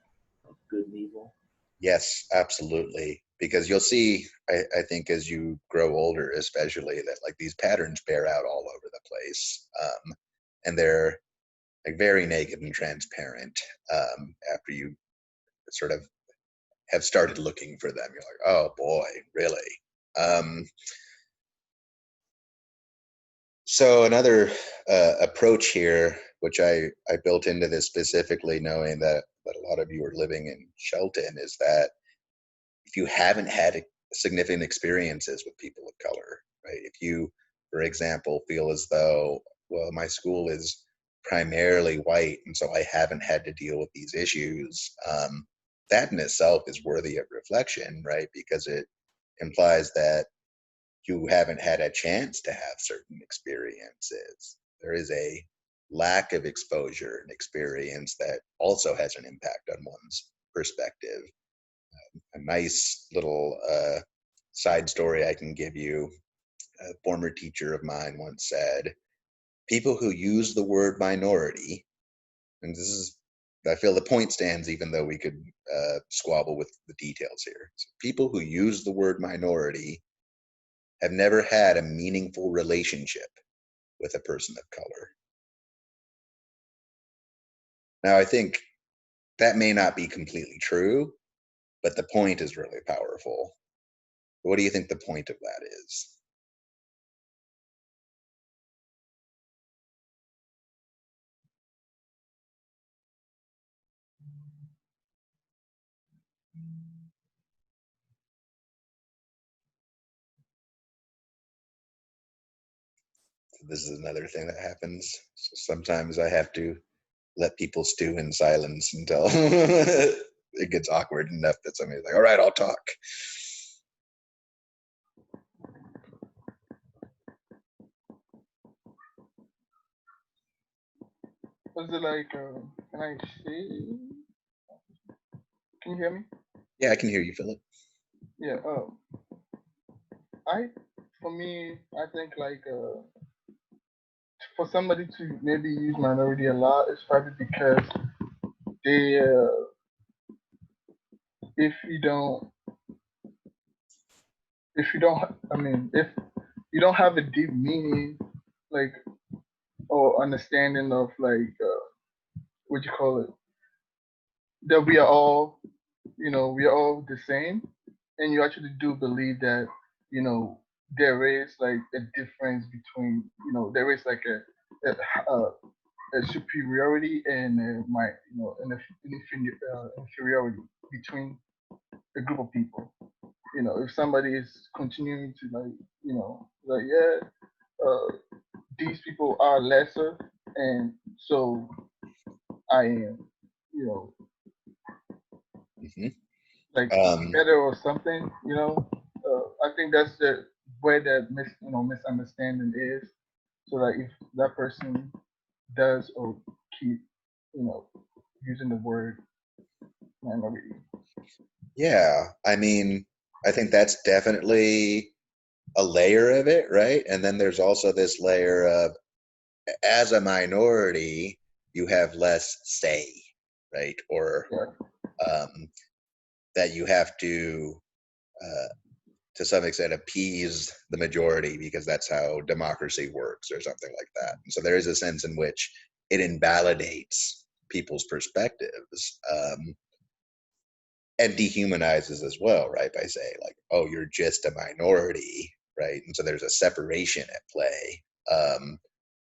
good and evil? Yes, absolutely. Because you'll see, I think, as you grow older, especially, that like these patterns bear out all over the place, and they're like very naked and transparent. After you sort of have started looking for them, you're like, oh boy, really? Um, so another approach here, which I built into this specifically, knowing that a lot of you are living in Shelton, is that if you haven't had significant experiences with people of color, right? If you, for example, feel as though, well, my school is primarily white, and so I haven't had to deal with these issues, that in itself is worthy of reflection, right? Because it implies that you haven't had a chance to have certain experiences. There is a lack of exposure and experience that also has an impact on one's perspective. A nice little side story I can give you. A former teacher of mine once said, people who use the word minority, and this is, I feel the point stands even though we could squabble with the details here. So people who use the word minority have never had a meaningful relationship with a person of color. Now, I think that may not be completely true, but the point is really powerful. What do you think the point of that is? This is another thing that happens. So sometimes I have to let people stew in silence until it gets awkward enough that somebody's like, all right, I'll talk. Was it like, can I see? Can you hear me? Yeah, I can hear you, Philip. Yeah. For me, I think like, for somebody to maybe use minority a lot, it's probably because they, if you don't, I mean, if you don't have a deep meaning, like, or understanding of like, what you call it, that we are all, we are all the same, and you actually do believe that, you know, there is like a difference between, there is like a superiority and an inferiority between a group of people. If somebody is continuing to like, like, yeah, these people are lesser, and so I am, you know, Hmm. like Um, better or something. I think that's the where that misunderstanding is. So that if that person does or keep, you know, using the word minority. yeah, I mean, I think that's definitely a layer of it, right? And then there's also this layer of, as a minority, you have less say, right? Or Yeah. um, that you have to some extent, appease the majority because that's how democracy works or something like that. And so there is a sense in which it invalidates people's perspectives, and dehumanizes as well, right? By saying like, oh, you're just a minority, right? And so there's a separation at play.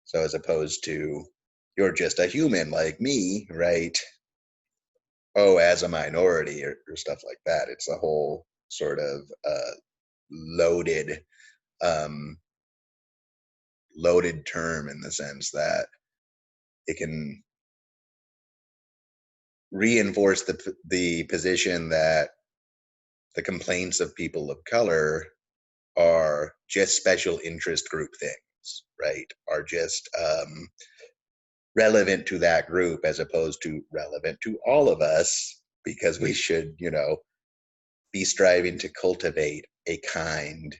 So as opposed to, you're just a human like me, right? Oh, as a minority, or stuff like that. It's a whole sort of loaded um, loaded term in the sense that it can reinforce the position that the complaints of people of color are just special interest group things, right? Are just relevant to that group as opposed to relevant to all of us, because we should, be striving to cultivate a kind,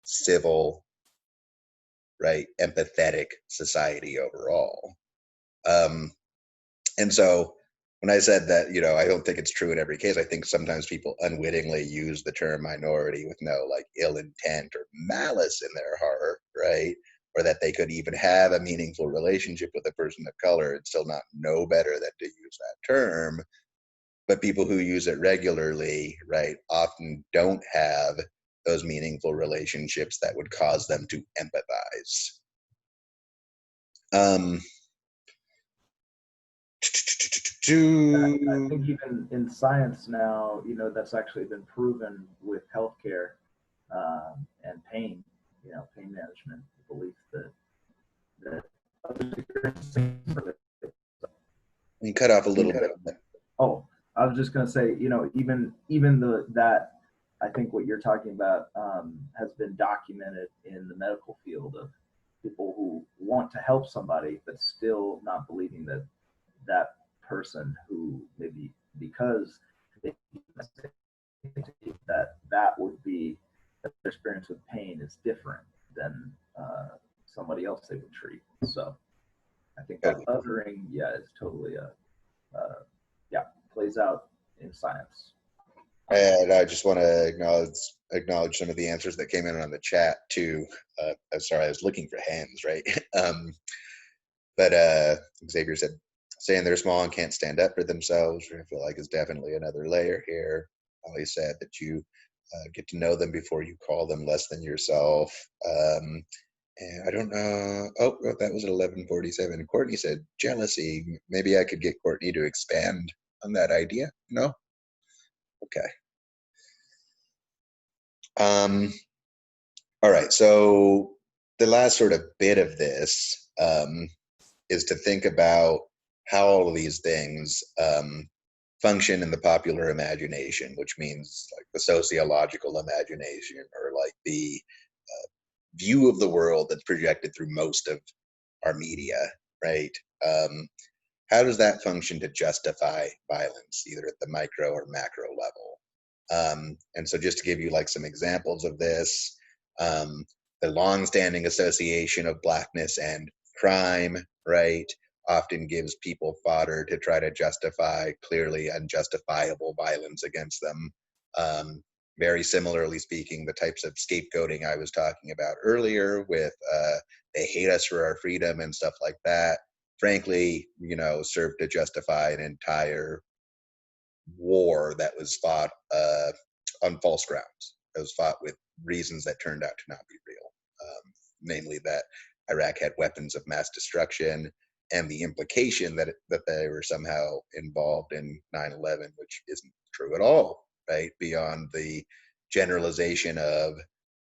civil, right, empathetic society overall. Um, and so when I said that, I don't think it's true in every case. I think sometimes people unwittingly use the term minority with no like ill intent or malice in their heart, right? Or that they could even have a meaningful relationship with a person of color and still not know better than to use that term. But people who use it regularly, right, often don't have those meaningful relationships that would cause them to empathize. I think even in science now, that's actually been proven with healthcare and pain, pain management. The belief that others experience things for it. You cut off a little bit. Oh, I was just going to say, even that, I think what you're talking about has been documented in the medical field of people who want to help somebody, but still not believing that that person who maybe because they that would be their experience with pain is different than somebody else they would treat. So I think that othering, is totally plays out in science. And I just want to acknowledge some of the answers that came in on the chat too. Sorry, I was looking for hands, right? But Xavier said, saying they're small and can't stand up for themselves, I feel like is definitely another layer here. Holly said that you get to know them before you call them less than yourself. And I don't know. Oh, that was at 11:47. Courtney said jealousy. Maybe I could get Courtney to expand on that idea. No? Okay. All right. So the last sort of bit of this is to think about how all of these things function in the popular imagination, which means like the sociological imagination or like the view of the world that's projected through most of our media, right? How does that function to justify violence, either at the micro or macro level? And so just to give you like some examples of this, the longstanding association of Blackness and crime, right, often gives people fodder to try to justify clearly unjustifiable violence against them. Very similarly speaking, the types of scapegoating I was talking about earlier with they hate us for our freedom and stuff like that, frankly, serve to justify an entire war that was fought on false grounds. It was fought with reasons that turned out to not be real, namely that Iraq had weapons of mass destruction and the implication that they were somehow involved in 9/11, which isn't true at all, right? Beyond the generalization of,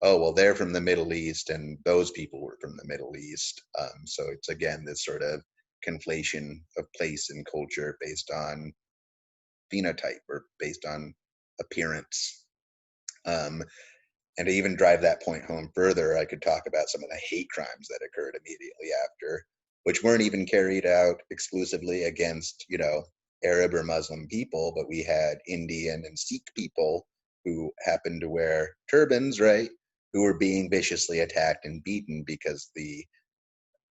oh, well, they're from the Middle East and those people were from the Middle East. So it's, again, this sort of conflation of place and culture based on phenotype or based on appearance. And to even drive that point home further, I could talk about some of the hate crimes that occurred immediately after, which weren't even carried out exclusively against, Arab or Muslim people, but we had Indian and Sikh people who happened to wear turbans, right, who were being viciously attacked and beaten because the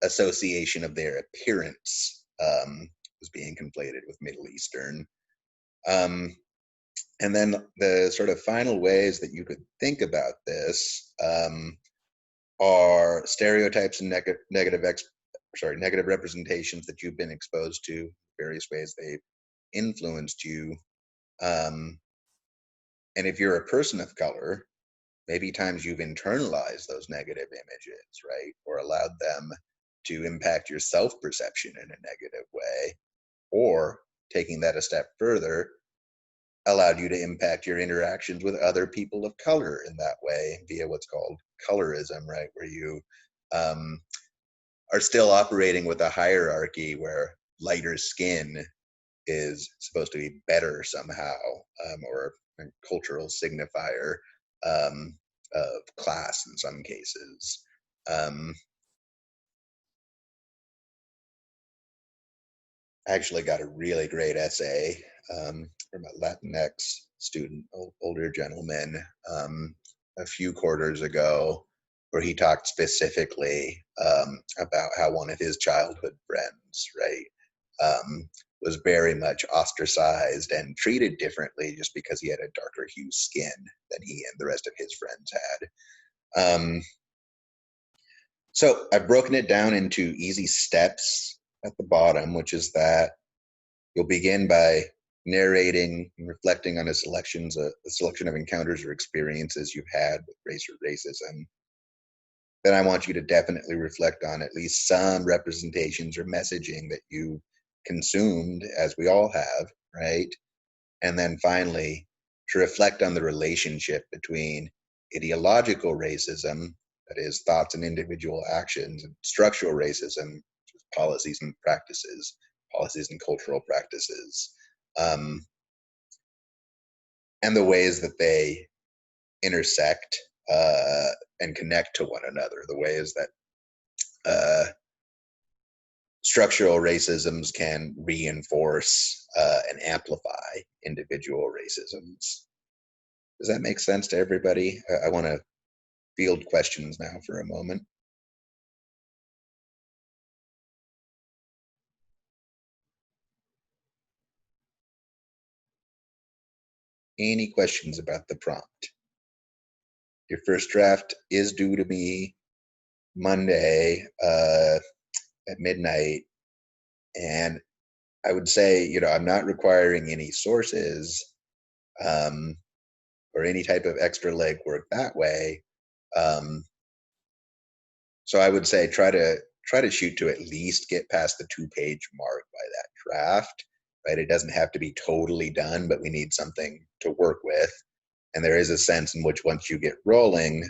association of their appearance was being conflated with Middle Eastern. And then the sort of final ways that you could think about this are stereotypes and negative representations that you've been exposed to, various ways they've influenced you. And if you're a person of color, maybe times you've internalized those negative images, right? Or allowed them to impact your self-perception in a negative way, or taking that a step further, allowed you to impact your interactions with other people of color in that way via what's called colorism, right? Where you are still operating with a hierarchy where lighter skin is supposed to be better somehow, or a cultural signifier of class in some cases. I actually got a really great essay from a Latinx student, older gentleman, a few quarters ago, where he talked specifically about how one of his childhood friends, right, was very much ostracized and treated differently just because he had a darker hue skin than he and the rest of his friends had. So I've broken it down into easy steps at the bottom, which is that you'll begin by narrating and reflecting on a selection of encounters or experiences you've had with race or racism. Then I want you to definitely reflect on at least some representations or messaging that you consumed, as we all have, right? And then finally, to reflect on the relationship between ideological racism, that is, thoughts and individual actions, and structural racism, policies and practices, policies and cultural practices, and the ways that they intersect and connect to one another, the ways that structural racisms can reinforce and amplify individual racisms. Does that make sense to everybody? I want to field questions now for a moment. Any questions about the prompt? Your first draft is due to me Monday at midnight, and I would say, I'm not requiring any sources or any type of extra legwork that way. So I would say try to shoot to at least get past the 2-page mark by that draft, right? It doesn't have to be totally done, but we need something to work with. And there is a sense in which once you get rolling,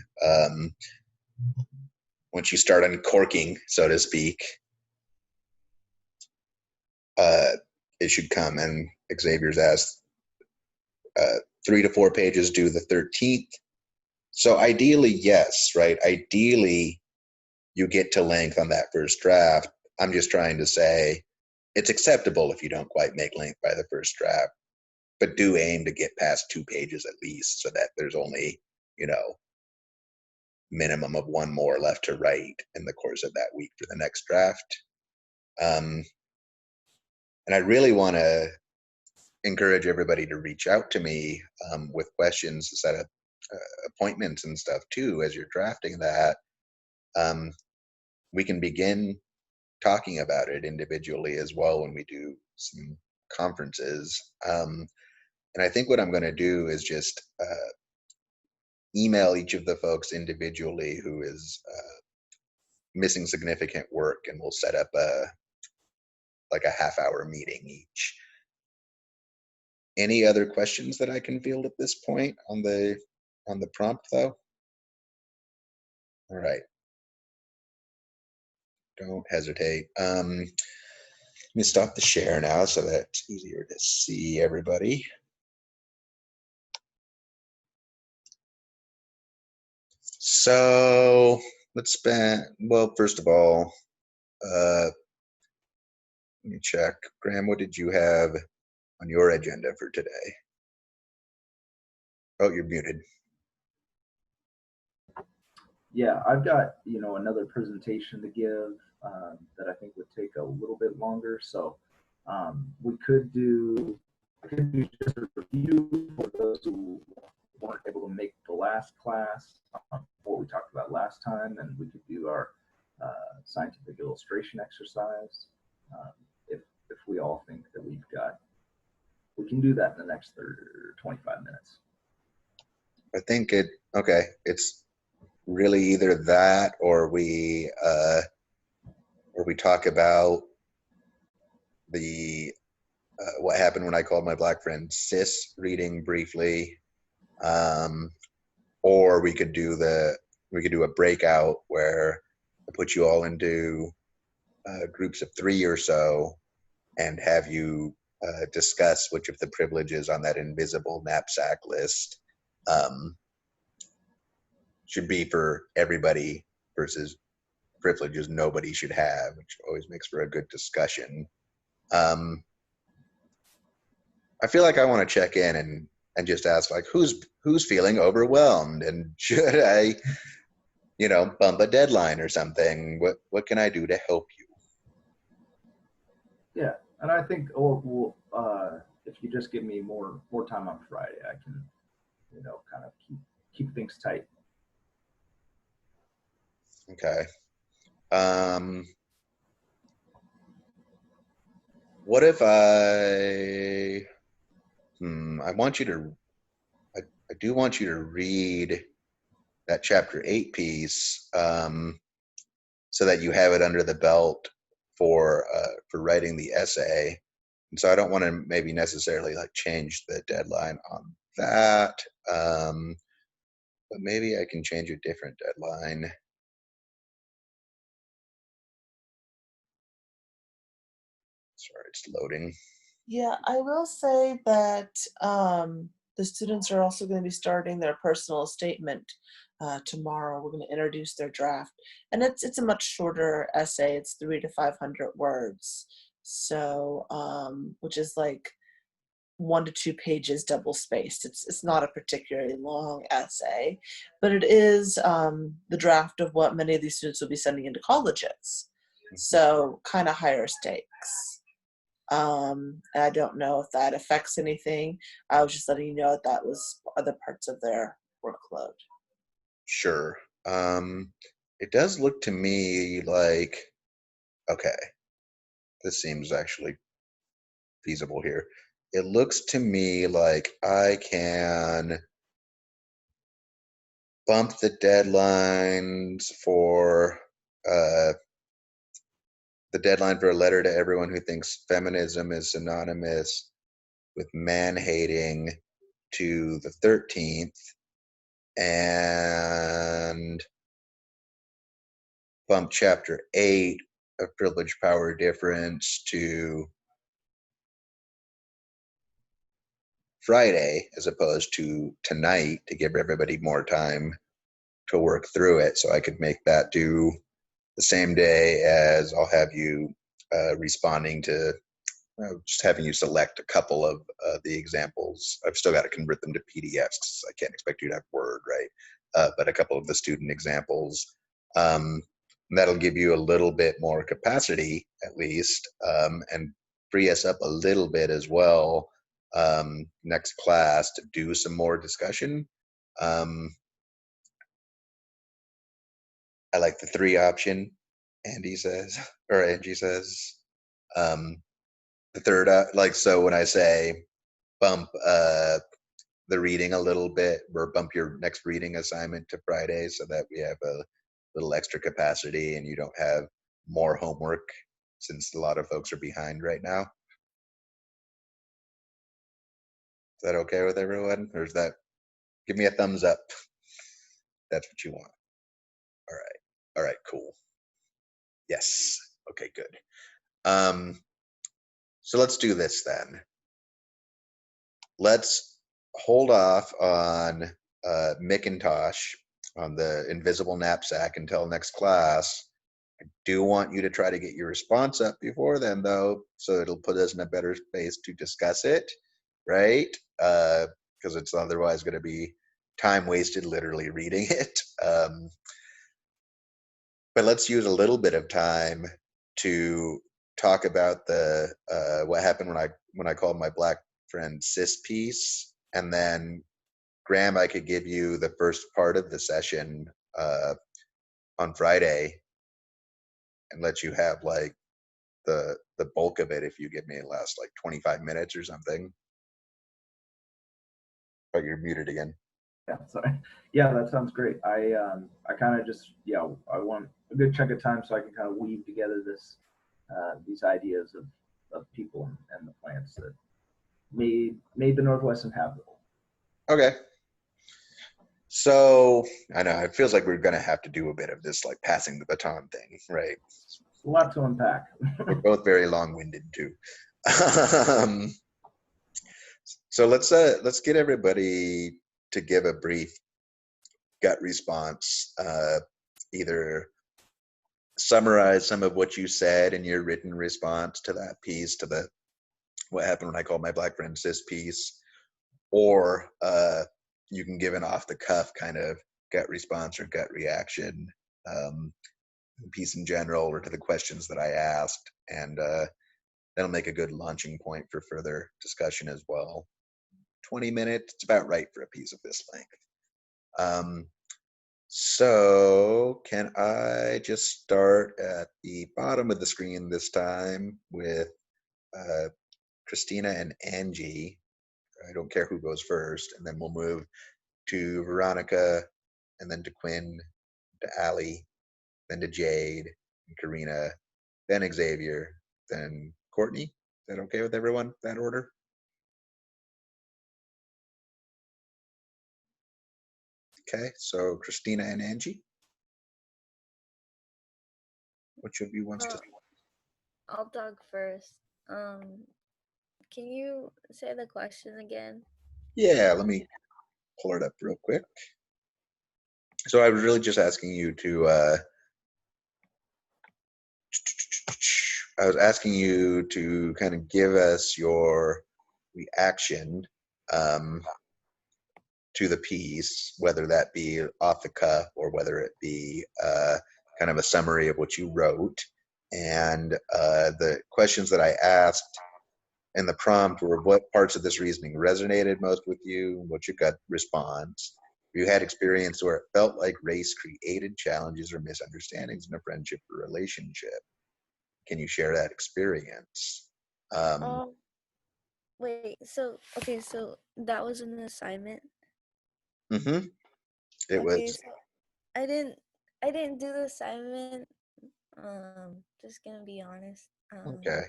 once you start uncorking, so to speak, it should come. And Xavier's asked, 3 to 4 pages due the 13th. So ideally, yes, right? Ideally, you get to length on that first draft. I'm just trying to say it's acceptable if you don't quite make length by the first draft, but do aim to get past 2 pages at least so that there's only, minimum of 1 more left to write in the course of that week for the next draft. And I really want to encourage everybody to reach out to me with questions to set up appointments and stuff too as you're drafting that. We can begin talking about it individually as well when we do some conferences. And I think what I'm going to do is just email each of the folks individually who is missing significant work, and we'll set up a half-hour meeting each. Any other questions that I can field at this point on the prompt, though? All right. Don't hesitate. Let me stop the share now so that it's easier to see everybody. So let's spend, well, first of all, let me check. Graham, what did you have on your agenda for today? Oh, you're muted. Yeah, I've got, another presentation to give that I think would take a little bit longer. So I could do just a review for those who weren't able to make the last class, what we talked about last time, and we could do our scientific illustration exercise. If we all think that we can do that in the next 30 or 25 minutes. I think it's really either that or we talk about the what happened when I called my black friend cis reading briefly, or we could do a breakout where I put you all into groups of 3 or so and have you discuss which of the privileges on that invisible knapsack list should be for everybody versus privileges nobody should have, which always makes for a good discussion. I feel like I want to check in and just ask, like, who's feeling overwhelmed, and should I, bump a deadline or something? What can I do to help you? Yeah, And I think if you just give me more time on Friday, I can, kind of keep things tight. Okay. What if I want you to, I do want you to read that chapter 8 piece, so that you have it under the belt for writing the essay. And so I don't want to maybe necessarily like change the deadline on that, but maybe I can change a different deadline. Sorry, it's loading. Yeah, I will say that the students are also going to be starting their personal statement tomorrow. We're going to introduce their draft, and it's a much shorter essay. It's 300 to 500 words, so which is like 1 to 2 pages double spaced. It's not a particularly long essay, but it is the draft of what many of these students will be sending into colleges. So kind of higher stakes. And I don't know if that affects anything. I was just letting you know that was other parts of their workload. Sure. It does look to me like, okay, this seems actually feasible here. It looks to me like I can bump the deadlines for the deadline for a letter to everyone who thinks feminism is synonymous with man-hating to the 13th, and bump chapter 8 of privilege power difference to Friday as opposed to tonight to give everybody more time to work through it. So I could make that due the same day as I'll have you responding to just having you select a couple of the examples. I've still got to convert them to PDFs because I can't expect you to have Word, right? But a couple of the student examples. That'll give you a little bit more capacity, at least, and free us up a little bit as well next class to do some more discussion. I like the 3 option, Andy says, or Angie says. The third, so when I say bump the reading a little bit, or bump your next reading assignment to Friday so that we have a little extra capacity and you don't have more homework since a lot of folks are behind right now. Is that okay with everyone? Or is that, give me a thumbs up. That's what you want. All right. All right, cool. Yes. Okay, good. So let's do this then. Let's hold off on Macintosh on the invisible knapsack until next class. I do want you to try to get your response up before then, though, so it'll put us in a better space to discuss it, right? Because it's otherwise going to be time wasted literally reading it. But let's use a little bit of time to talk about the what happened when I called my black friend cis piece, and then Graham, I could give you the first part of the session on Friday and let you have like the bulk of it if you give me the last like 25 minutes or something. Oh, you're muted again. Yeah, sorry. Yeah, that sounds great. I kind of just, I want a good chunk of time so I can kind of weave together these ideas of people and the plants that made the Northwest inhabitable. Okay. So I know it feels like we're gonna have to do a bit of this like passing the baton thing, right? A lot to unpack. We're both very long-winded too. So let's get everybody to give a brief gut response, either summarize some of what you said in your written response to that piece, to the what happened when I called my black friend cis piece, or you can give an off the cuff kind of gut response or gut reaction, piece in general, or to the questions that I asked, and that'll make a good launching point for further discussion as well. 20 minutes, it's about right for a piece of this length. So can I just start at the bottom of the screen this time with Christina and Angie? I don't care who goes first, and then we'll move to Veronica, and then to Quinn, to Allie, then to Jade, and Karina, then Xavier, then Courtney. Is that okay with everyone, that order? Okay, so Christina and Angie. Which of you wants to? I'll talk first. Can you say the question again? Yeah, let me pull it up real quick. So I was really just asking you to, I was asking you to kind of give us your reaction to the piece, whether that be off the cuff or whether it be kind of a summary of what you wrote. And the questions that I asked in the prompt were, what parts of this reasoning resonated most with you? What's your gut response? You had experience where it felt like race created challenges or misunderstandings in a friendship or relationship. Can you share that experience? Wait, so okay, so that was an assignment. Mm-hmm. It Okay, was. so I didn't do the assignment. Just gonna be honest. Okay.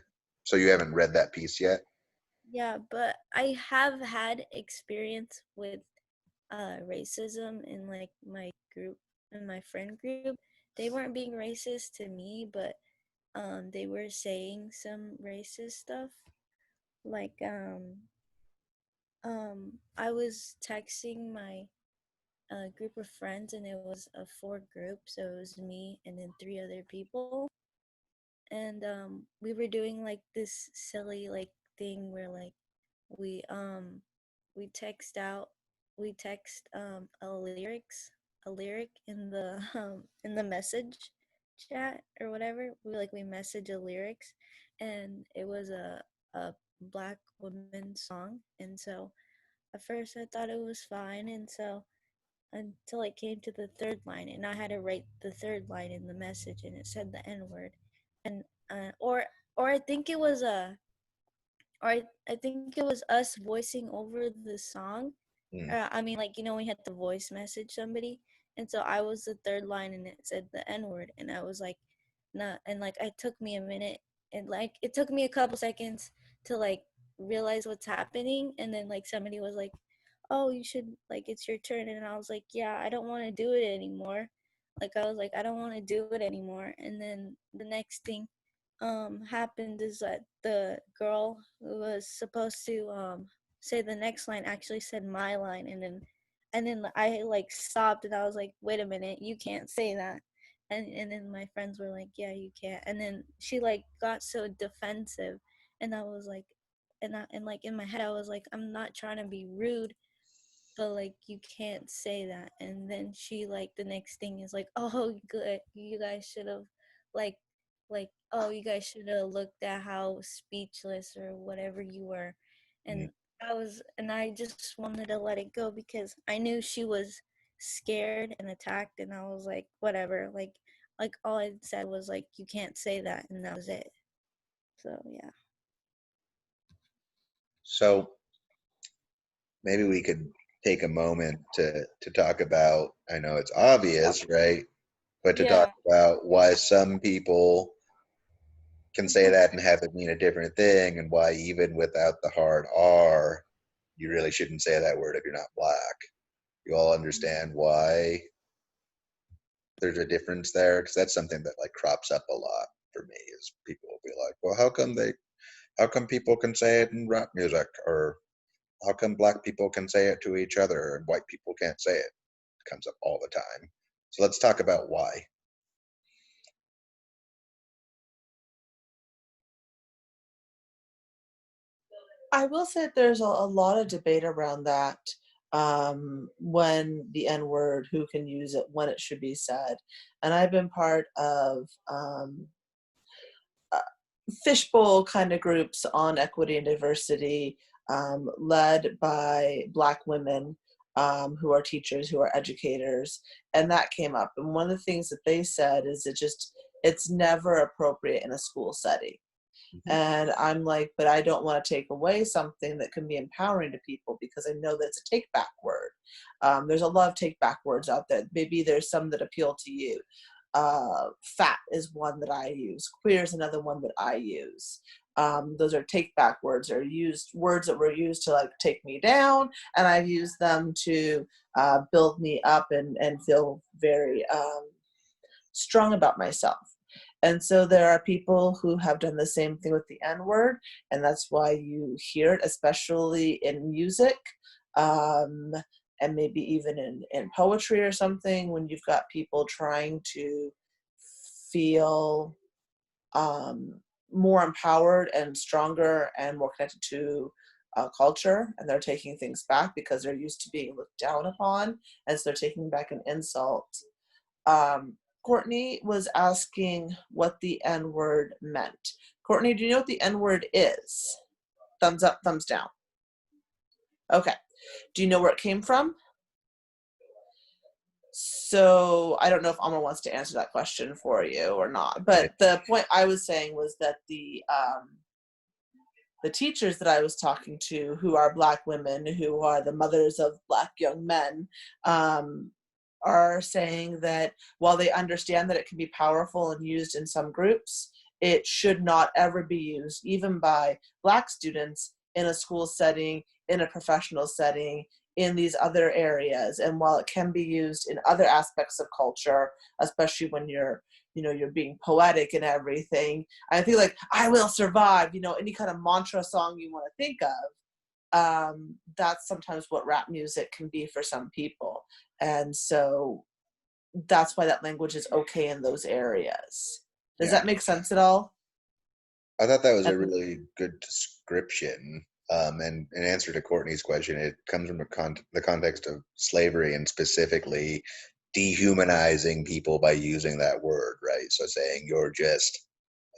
So you haven't read that piece yet? Yeah, but I have had experience with racism in like my group, in my friend group. They weren't being racist to me, but they were saying some racist stuff. Like I was texting my group of friends, and it was a 4 group, so it was me and then 3 other people. And we were doing like this silly like thing where like we um we text out we text a lyric in the message chat or whatever. We message a lyrics, and it was a black woman song. And so at first I thought it was fine, and so until it came to the third line, and I had to write the third line in the message, and it said the N word. And or I think it was I think it was us voicing over the song. Mm. I mean, like, you know, we had to voice message somebody, and so I was the third line, and it said the N word, and I was like, nah, and like it took me a minute, and like it took me a couple seconds to like realize what's happening, and then like somebody was like, oh, you should, like, it's your turn. And I was like, yeah, I don't want to do it anymore. Like, I was like, I don't want to do it anymore. And then the next thing happened is that the girl who was supposed to say the next line actually said my line. And then I like stopped, and I was like, wait a minute, you can't say that. And then my friends were like, yeah, you can't. And then she like got so defensive, and I was like, and like in my head I was like, I'm not trying to be rude, but like you can't say that. And then she like the next thing is like, oh, good, you guys should have like oh, you guys should have looked at how speechless or whatever you were. Mm. And I just wanted to let it go because I knew she was scared and attacked, and I was like, whatever, like all I said was like, you can't say that, and that was it. So yeah. So maybe we could take a moment to talk about, I know it's obvious, right? But to talk about why some people can say that and have it mean a different thing, and why even without the hard R, you really shouldn't say that word if you're not black. You all understand why there's a difference there? Because that's something that like crops up a lot for me, is people will be like, well, how come people can say it in rap music? Or how come black people can say it to each other and white people can't say it? It comes up all the time. So let's talk about why. I will say there's a lot of debate around that, when the N word, who can use it, when it should be said. And I've been part of fishbowl kind of groups on equity and diversity, led by Black women who are teachers, who are educators, and that came up. And one of the things that they said is it's never appropriate in a school setting. And I'm like, but I don't want to take away something that can be empowering to people, because I know that it's a take back word. There's a lot of take back words out there. Maybe there's some that appeal to you. Fat is one that I use. Queer is another one that I use. Those are take back words, or words that were used to like take me down, and I've used them to build me up and feel very strong about myself. And so there are people who have done the same thing with the N-word, and that's why you hear it, especially in music, and maybe even in poetry or something, when you've got people trying to feel more empowered and stronger and more connected to culture, and they're taking things back because they're used to being looked down upon, and so they're taking back an insult. Courtney was asking what the N-word meant. Courtney, do you know what the N-word is? Thumbs up, thumbs down. Okay. Do you know where it came from? So I don't know if Alma wants to answer that question for you or not. But the point I was saying was that the teachers that I was talking to, who are Black women, who are the mothers of Black young men, are saying that while they understand that it can be powerful and used in some groups, it should not ever be used, even by Black students, in a school setting, in a professional setting, in these other areas. And while it can be used in other aspects of culture, especially when you're being poetic and everything, I feel like I will survive, any kind of mantra song you want to think of, that's sometimes what rap music can be for some people. And so that's why that language is okay in those areas. Does that make sense at all? I thought that was a really good description. And in answer to Courtney's question, it comes from the context of slavery, and specifically dehumanizing people by using that word, right? So saying you're just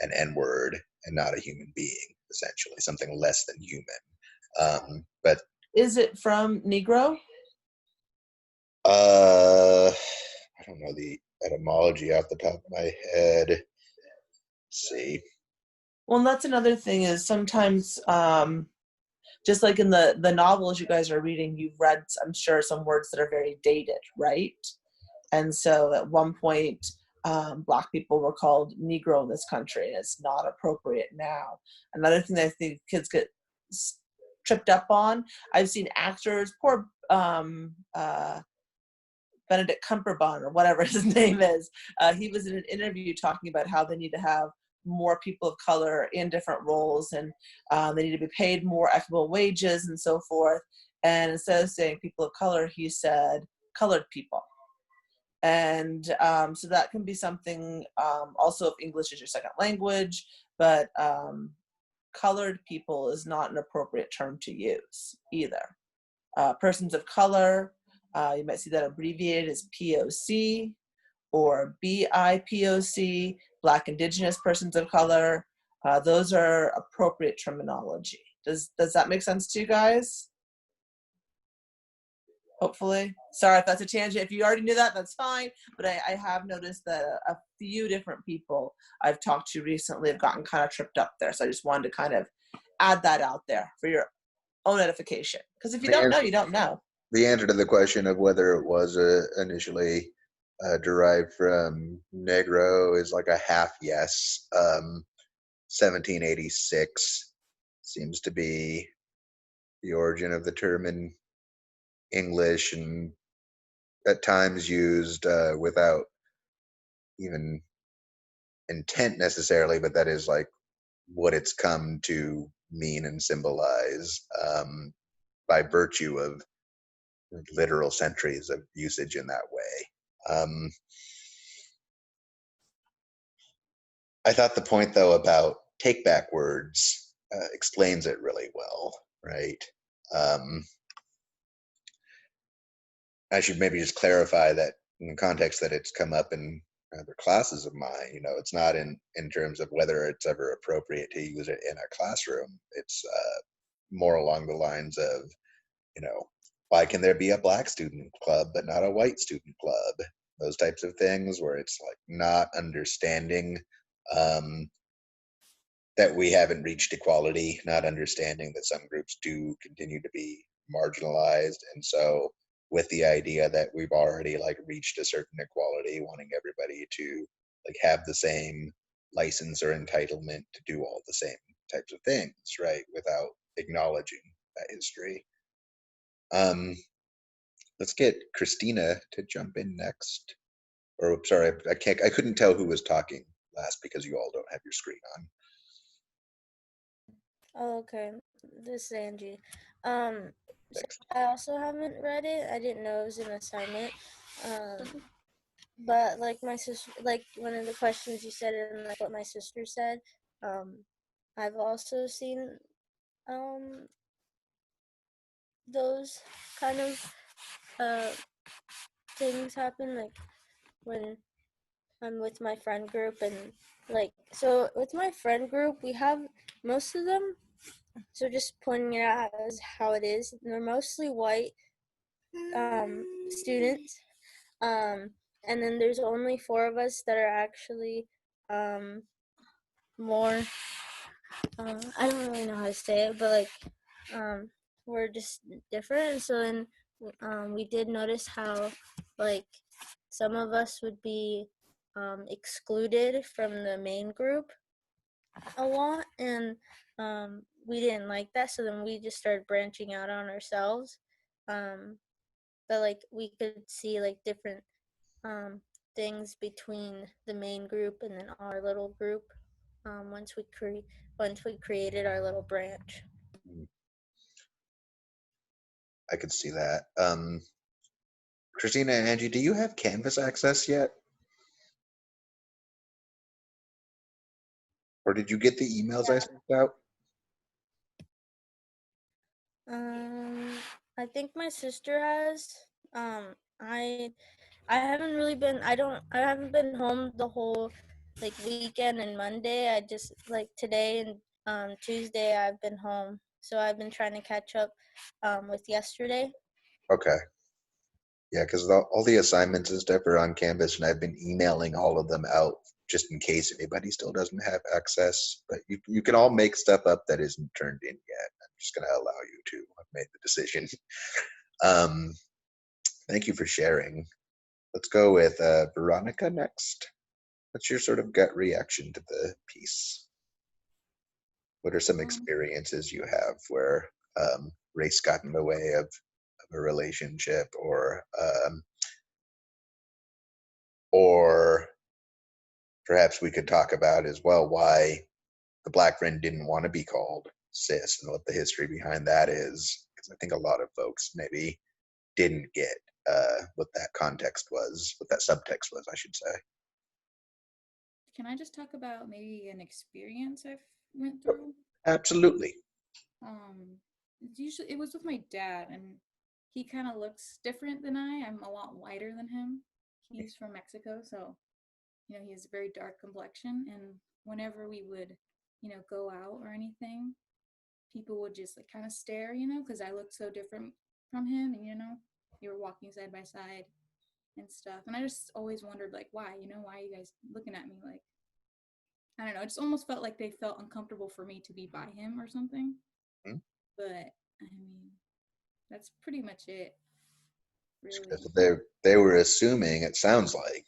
an N-word and not a human being, essentially, something less than human. But is it from Negro? I don't know the etymology off the top of my head. Let's see. Well, that's another thing, is sometimes, just like in the novels you guys are reading, you've read, I'm sure, some words that are very dated, right? And so at one point, Black people were called Negro in this country, and it's not appropriate now. Another thing that I think kids get tripped up on, I've seen actors, poor Benedict Cumberbatch, or whatever his name is, he was in an interview talking about how they need to have more people of color in different roles, and they need to be paid more equitable wages and so forth. And instead of saying people of color, he said colored people. And so that can be something, also if English is your second language, but colored people is not an appropriate term to use either. Persons of color, you might see that abbreviated as POC or BIPOC, Black Indigenous Persons of Color. Those are appropriate terminology. Does that make sense to you guys? Hopefully. Sorry if that's a tangent. If you already knew that, that's fine. But I have noticed that a few different people I've talked to recently have gotten kind of tripped up there. So I just wanted to kind of add that out there for your own edification. Because if you don't know, you don't know. The answer to the question of whether it was initially derived from Negro is like a half yes. 1786 seems to be the origin of the term in English, and at times used without even intent necessarily, but that is like what it's come to mean and symbolize by virtue of literal centuries of usage in that way. I thought the point, though, about take back words explains it really well, right? I should maybe just clarify that in the context that it's come up in they're classes of mine. You know, it's not in terms of whether it's ever appropriate to use it in a classroom. It's more along the lines of, you know, why can there be a black student club but not a white student club? Those types of things where it's like not understanding um, that we haven't reached equality, not understanding that some groups do continue to be marginalized. And so with the idea that we've already like reached a certain equality, wanting everybody to like have the same license or entitlement to do all the same types of things, right? Without acknowledging that history. Um, let's get Christina to jump in next. Or sorry, I couldn't tell who was talking last because you all don't have your screen on. Oh, okay. This is Angie. So Next. I also haven't read it. I didn't know it was an assignment. But like my sister, like one of the questions you said and like what my sister said, I've also seen um those kind of uh things happen, like when I'm with my friend group. And like, so with my friend group we have most of them, so just pointing it out as how it is, they're mostly white students, um and then there's only 4 of us that are actually more I don't really know how to say it, but like we're just different. So then we did notice how like some of us would be excluded from the main group a lot, and we didn't like that. So then we just started branching out on ourselves. But like we could see like different things between the main group and then our little group, once we created our little branch. I could see that. Christina and Angie, do you have Canvas access yet? Or did you get the emails I sent out? I think my sister has. Um, I I haven't really been. I haven't been home the whole like weekend and Monday. I just like today and Tuesday I've been home, so I've been trying to catch up with yesterday. Okay. Yeah, because all the assignments and stuff are on Canvas, and I've been emailing all of them out just in case anybody still doesn't have access. But you can all make stuff up that isn't turned in yet. I'm just going to allow you to. I've made the decision. Um, thank you for sharing. Let's go with Veronica next. What's your sort of gut reaction to the piece? What are some experiences you have where race got in the way of a relationship, or perhaps we could talk about as well why the black friend didn't want to be called cis and what the history behind that is, because I think a lot of folks maybe didn't get what that context was, what that subtext was, I should say. Can I just talk about maybe an experience I've went through? Absolutely. Usually it was with my dad, and he kind of looks different than I'm a lot lighter than him. He's from Mexico, so he has a very dark complexion. And whenever we would, go out or anything, people would just like kind of stare, because I looked so different from him, and you were walking side by side and stuff. And I just always wondered, like, why, why are you guys looking at me like, I don't know, it just almost felt like they felt uncomfortable for me to be by him or something. Hmm? But I mean, that's pretty much it, really. They were assuming, it sounds like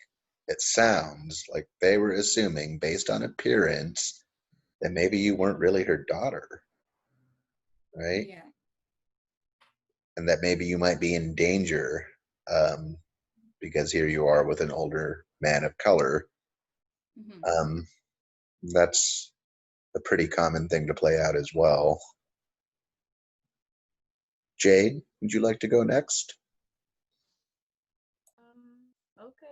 they were assuming based on appearance that maybe you weren't really her daughter, right? Yeah. And that maybe you might be in danger, because here you are with an older man of color. Hmm. Um, that's a pretty common thing to play out as well. Jade, would you like to go next? Okay.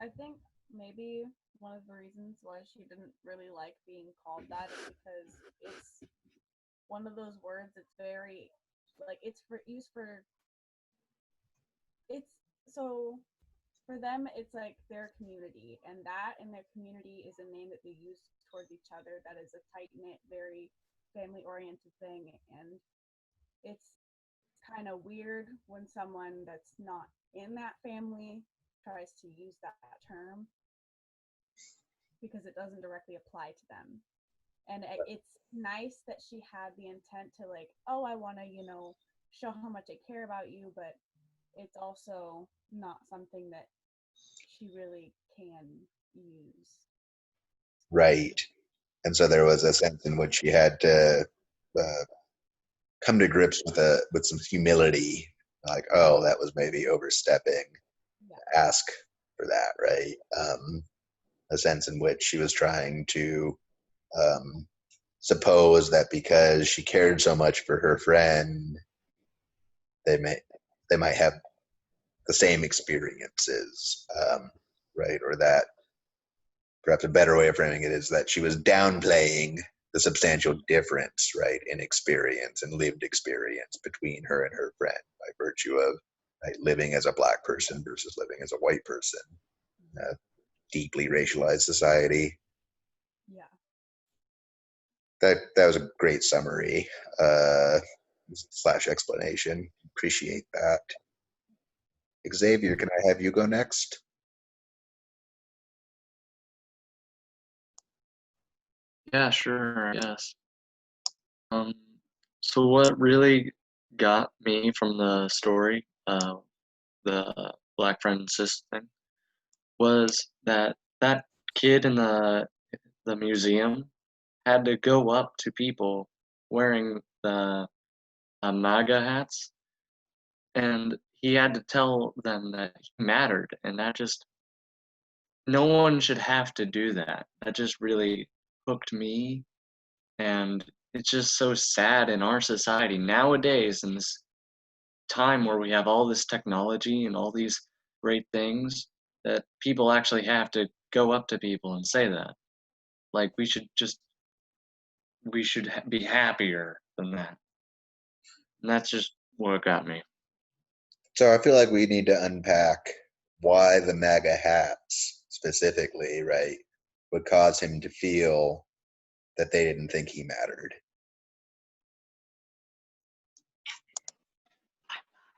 I think maybe one of the reasons why she didn't really like being called that is because it's one of those words that's very like it's for used for it's so for them it's like their community, and that in their community is a name that they use towards each other. That is a tight knit, very family oriented thing, and it's kind of weird when someone that's not in that family tries to use that term because it doesn't directly apply to them. And it's nice that she had the intent to like, oh, I want to, show how much I care about you, but it's also not something that she really can use. Right. And so there was a sense in which she had to uh, come to grips with some humility, like, oh, that was maybe overstepping. Yeah. Ask for that, right? A sense in which she was trying to suppose that because she cared so much for her friend, they might have the same experiences, right? Or that perhaps a better way of framing it is that she was downplaying the substantial difference, right, in experience and lived experience between her and her friend by virtue of right, living as a black person versus living as a white person. Deeply racialized society. Yeah. That was a great summary / explanation. Appreciate that. Xavier, can I have you go next? Yeah, sure, yes. So what really got me from the story, the Black Friend and Sis thing, was that kid in the museum had to go up to people wearing the MAGA hats, and he had to tell them that he mattered, and that just no one should have to do that. That just really hooked me, and it's just so sad in our society nowadays, in this time where we have all this technology and all these great things, that people actually have to go up to people and say that. Like we should be happier than that. And that's just what got me. So I feel like we need to unpack why the MAGA hats specifically, right, would cause him to feel that they didn't think he mattered.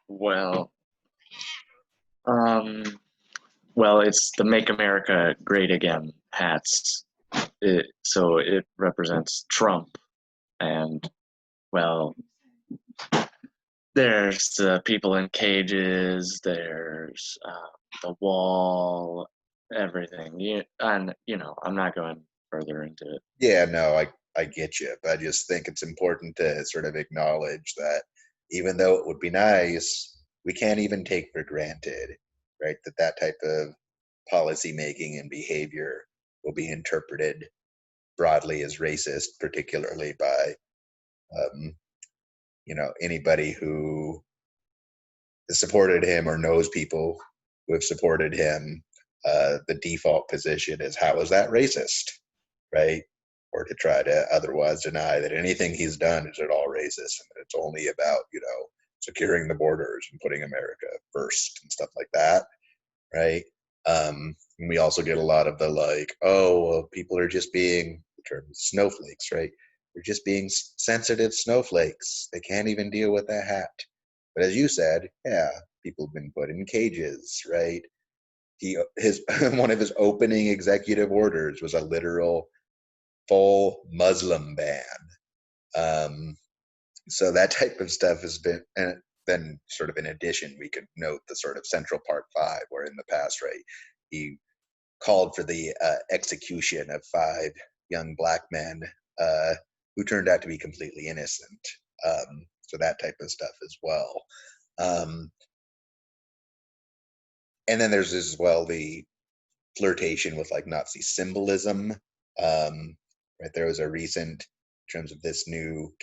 Well, um, well, it's the Make America Great Again hats. So it represents Trump, and well, there's the people in cages, there's the wall, everything. And I'm not going further into it. Yeah, no, I get you, but I just think it's important to sort of acknowledge that even though it would be nice, we can't even take for granted, right, that type of policy making and behavior will be interpreted broadly as racist, particularly by um, anybody who has supported him or knows people who have supported him. The default position is, how is that racist, right? Or to try to otherwise deny that anything he's done is at all racist and that it's only about securing the borders and putting America first and stuff like that, right? And we also get a lot of the like, oh, well, people are just being, the term snowflakes, right? They're just being sensitive snowflakes. They can't even deal with a hat. But as you said, yeah, people have been put in cages, right? His one of his opening executive orders was a literal full Muslim ban. So that type of stuff has been, and then sort of in addition, we could note the sort of Central Park Five, where in the past, right, he called for the execution of 5 young black men who turned out to be completely innocent. So that type of stuff as well. And then there's as well the flirtation with like Nazi symbolism. Right, there was a recent, in terms of this new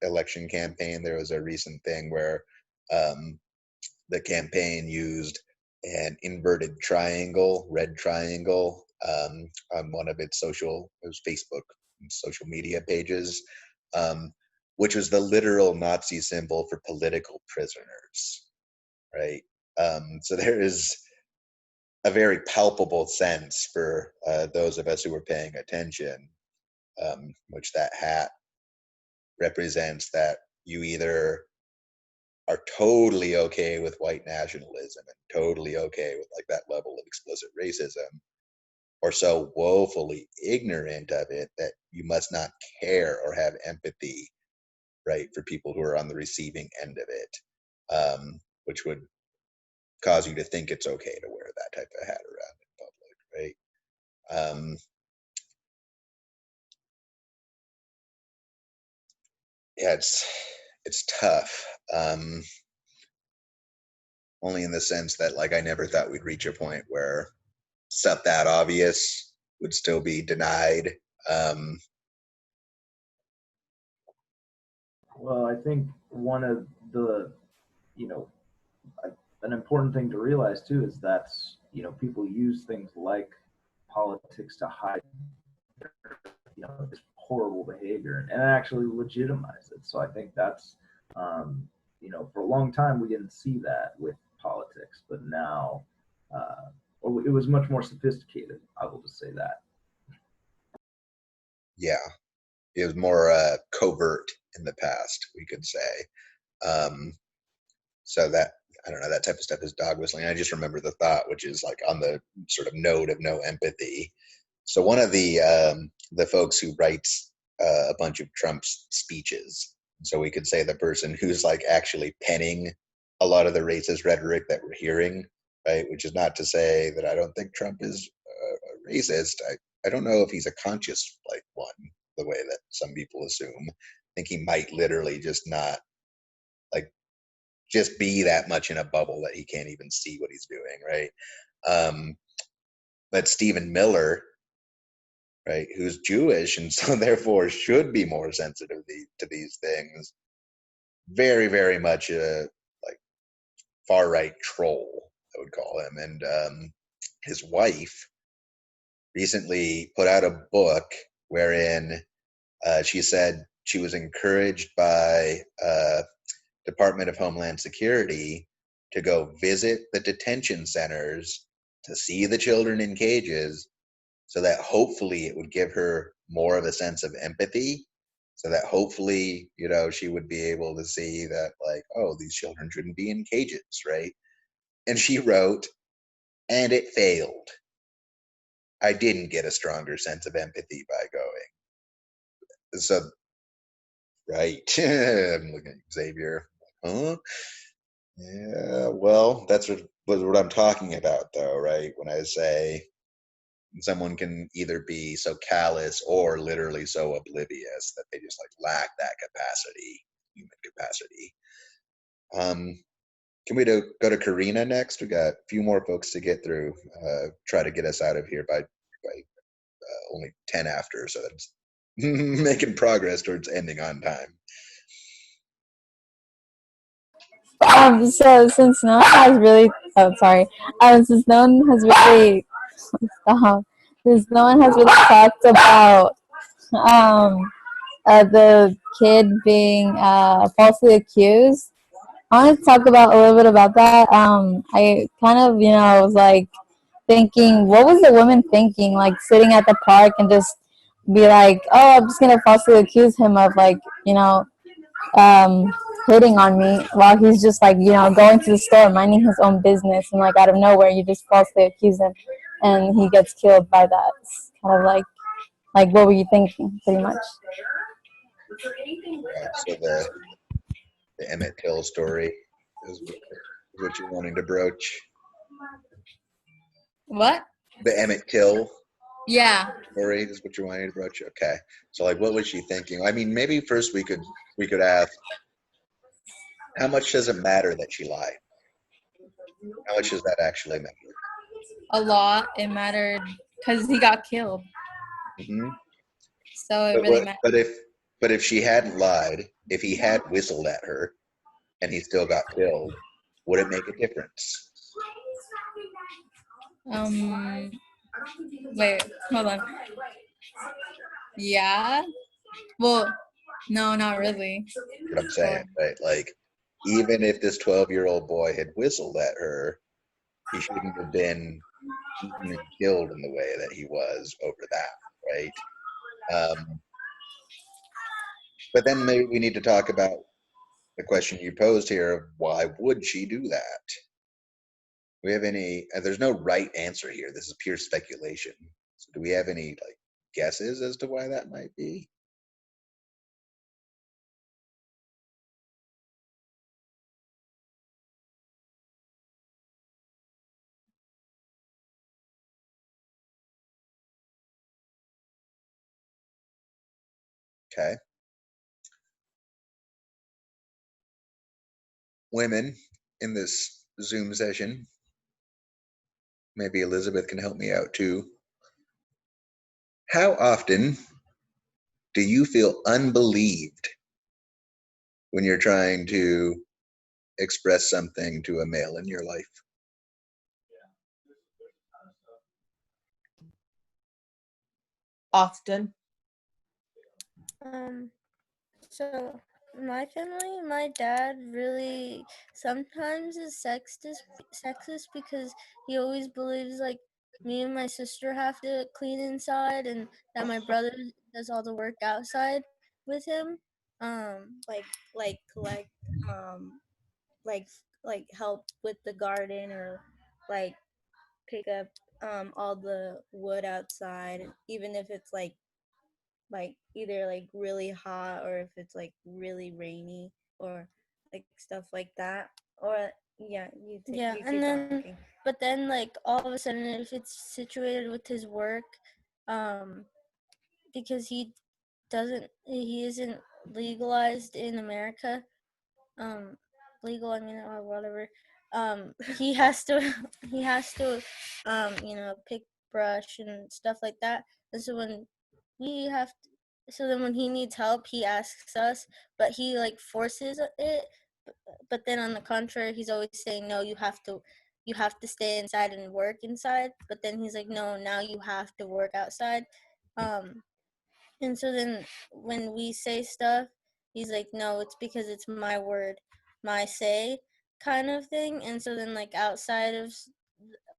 election campaign, there was a recent thing where the campaign used an inverted triangle, red triangle, on one of its it was Facebook social media pages, which was the literal Nazi symbol for political prisoners, right? So there is a very palpable sense for those of us who were paying attention, which that hat represents that you either are totally okay with white nationalism and totally okay with like that level of explicit racism, or so woefully ignorant of it that you must not care or have empathy, right, for people who are on the receiving end of it, which would cause you to think it's okay to wear that type of hat around in public, right? Yeah, it's tough. Only in the sense that like I never thought we'd reach a point where stuff that obvious would still be denied. Well, I think one of the, an important thing to realize too is that's, people use things like politics to hide, this horrible behavior and actually legitimize it. So I think that's, for a long time we didn't see that with politics, but now it was much more sophisticated. I will just say that. Yeah, it was more covert in the past, we could say. So that, I don't know, that type of stuff is dog whistling. I just remember the thought, which is like on the sort of note of no empathy. So one of the folks who writes a bunch of Trump's speeches, so we could say the person who's like actually penning a lot of the racist rhetoric that we're hearing, right? Which is not to say that I don't think Trump is a racist. I don't know if he's a conscious like one, the way that some people assume. I think he might literally just not like just be that much in a bubble that he can't even see what he's doing, right? But Stephen Miller, right, who's Jewish and so therefore should be more sensitive to these things, very, very much a like far right troll, I would call him. And his wife recently put out a book wherein she said she was encouraged by Department of Homeland Security to go visit the detention centers to see the children in cages, so that hopefully it would give her more of a sense of empathy, so that hopefully, she would be able to see that like, oh, these children shouldn't be in cages, right? And she wrote, and it failed. I didn't get a stronger sense of empathy by going. So, right. I'm looking at Xavier. Huh? Yeah, well, that's what I'm talking about, though, right? When I say someone can either be so callous or literally so oblivious that they just like lack that capacity, human capacity. Can we go to Karina next? We got a few more folks to get through. Try to get us out of here by only 10 after, so that's making progress towards ending on time. So since no one has really, since no one has really, since no one has really talked about the kid being falsely accused, I want to talk about a little bit about that. I kind of, was like thinking, what was the woman thinking, like sitting at the park and just be like, oh, I'm just gonna falsely accuse him of like, hitting on me while he's just like, going to the store minding his own business, and like out of nowhere you just falsely accuse him and he gets killed by that. It's kind of like what were you thinking, pretty much? So the Emmett Till story is what you're wanting to broach. What? The Emmett Till Yeah. story is what you're wanting to broach. Okay, so like, what was she thinking? I mean, maybe first we could ask, how much does it matter that she lied? How much does that actually matter? A lot. It mattered because he got killed. Mm-hmm. So it really mattered. But if she hadn't lied, if he had whistled at her and he still got killed, would it make a difference? Wait, hold on. Yeah. Well, no, not really. What I'm saying, right? Like, even if this 12-year-old boy had whistled at her, he shouldn't have been beaten and killed in the way that he was over that, right? But then maybe we need to talk about the question you posed here of why would she do that? Do we have any, there's no right answer here. This is pure speculation. So do we have any like guesses as to why that might be? Okay. Women in this Zoom session, maybe Elizabeth can help me out too. How often do you feel unbelieved when you're trying to express something to a male in your life? Often. So my family, my dad really sometimes is sexist because he always believes like me and my sister have to clean inside and that my brother does all the work outside with him. Like collect like help with the garden or like pick up all the wood outside, even if it's like either like really hot or if it's like really rainy or like stuff like that. Or yeah, yeah, you and then talking. But then like all of a sudden if it's situated with his work, because he isn't legalized in America, legal I mean or whatever, he has to he has to pick brush and stuff like that. And so when we have to, so then when he needs help he asks us, but he like forces it, but then on the contrary he's always saying no, you have to stay inside and work inside, but then he's like no, now you have to work outside. And so then when we say stuff, he's like, no, it's because it's my word, my say kind of thing. And so then like outside of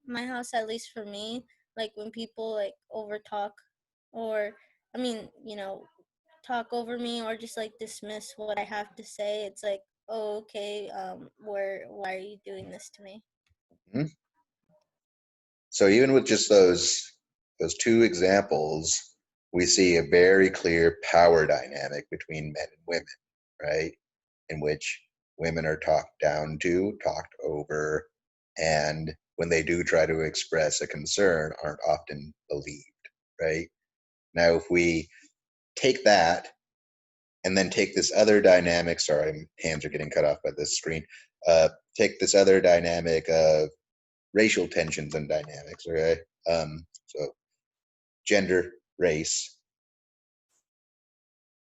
my house, at least for me, like when people like over talk or, I mean, talk over me or just like dismiss what I have to say, it's like, oh, okay, why are you doing this to me? Hmm? So even with just those two examples, we see a very clear power dynamic between men and women, right? In which women are talked down to, talked over, and when they do try to express a concern, aren't often believed, right? Now, if we take that and then take this other dynamic, sorry, my hands are getting cut off by this screen, take this other dynamic of racial tensions and dynamics, okay? So gender, race,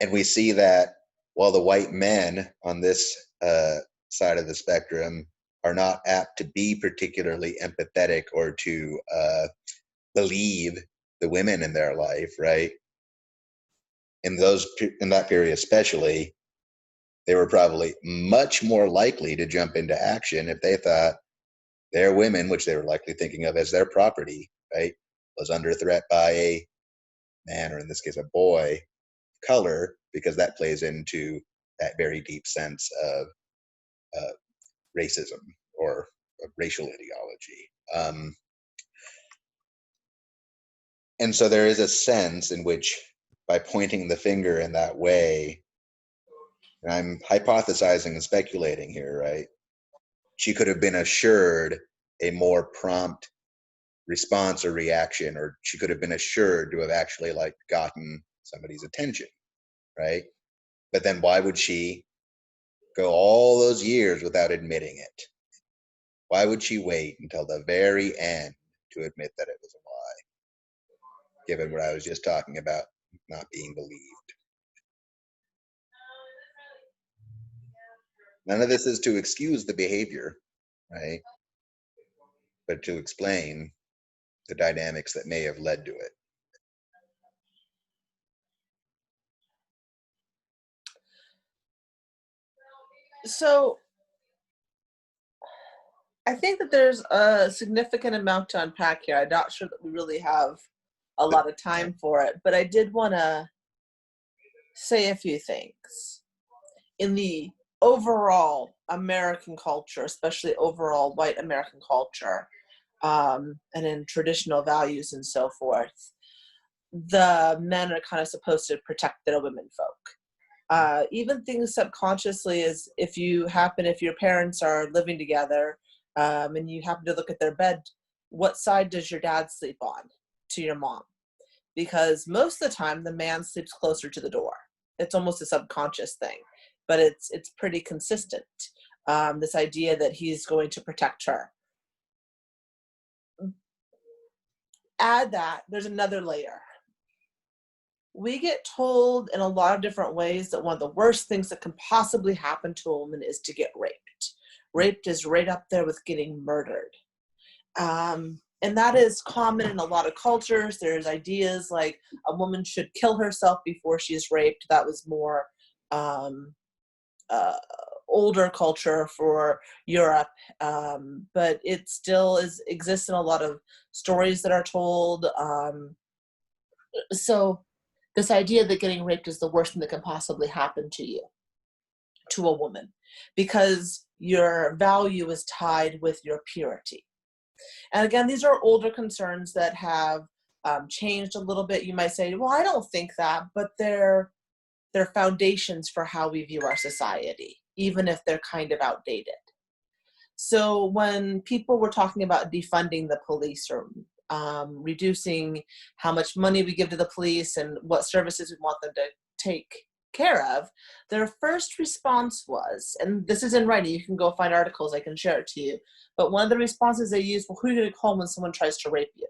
and we see that while the white men on this side of the spectrum are not apt to be particularly empathetic or to believe the women in their life, right? In that period especially, they were probably much more likely to jump into action if they thought their women, which they were likely thinking of as their property, right, was under threat by a man, or in this case a boy, color, because that plays into that very deep sense of racism or racial ideology. And so there is a sense in which, by pointing the finger in that way, and I'm hypothesizing and speculating here, right? She could have been assured a more prompt response or reaction, or she could have been assured to have actually like gotten somebody's attention, right? But then why would she go all those years without admitting it? Why would she wait until the very end to admit that it was a lie, given what I was just talking about not being believed? None of this is to excuse the behavior, right? But to explain the dynamics that may have led to it. So I think that there's a significant amount to unpack here. I'm not sure that we really have a lot of time for it, but I did want to say a few things. In the overall American culture, especially overall white American culture, and in traditional values and so forth, the men are kind of supposed to protect their women folk. Even things subconsciously is if your parents are living together, and you happen to look at their bed, what side does your dad sleep on to your mom? Because most of the time the man sleeps closer to the door. It's almost a subconscious thing, but it's pretty consistent. This idea that he's going to protect her. Add that, there's another layer. We get told in a lot of different ways that one of the worst things that can possibly happen to a woman is to get raped. Raped is right up there with getting murdered. And that is common in a lot of cultures. There's ideas like a woman should kill herself before she's raped. That was more older culture for Europe, but it still exists in a lot of stories that are told. So this idea that getting raped is the worst thing that can possibly happen to you, to a woman, because your value is tied with your purity. And again, these are older concerns that have changed a little bit. You might say, well, I don't think that, but they're foundations for how we view our society, even if they're kind of outdated. So when people were talking about defunding the police or reducing how much money we give to the police and what services we want them to take care of, their first response was, and this is in writing, you can go find articles, I can share it to you, but one of the responses they used, well, who are you going to call when someone tries to rape you?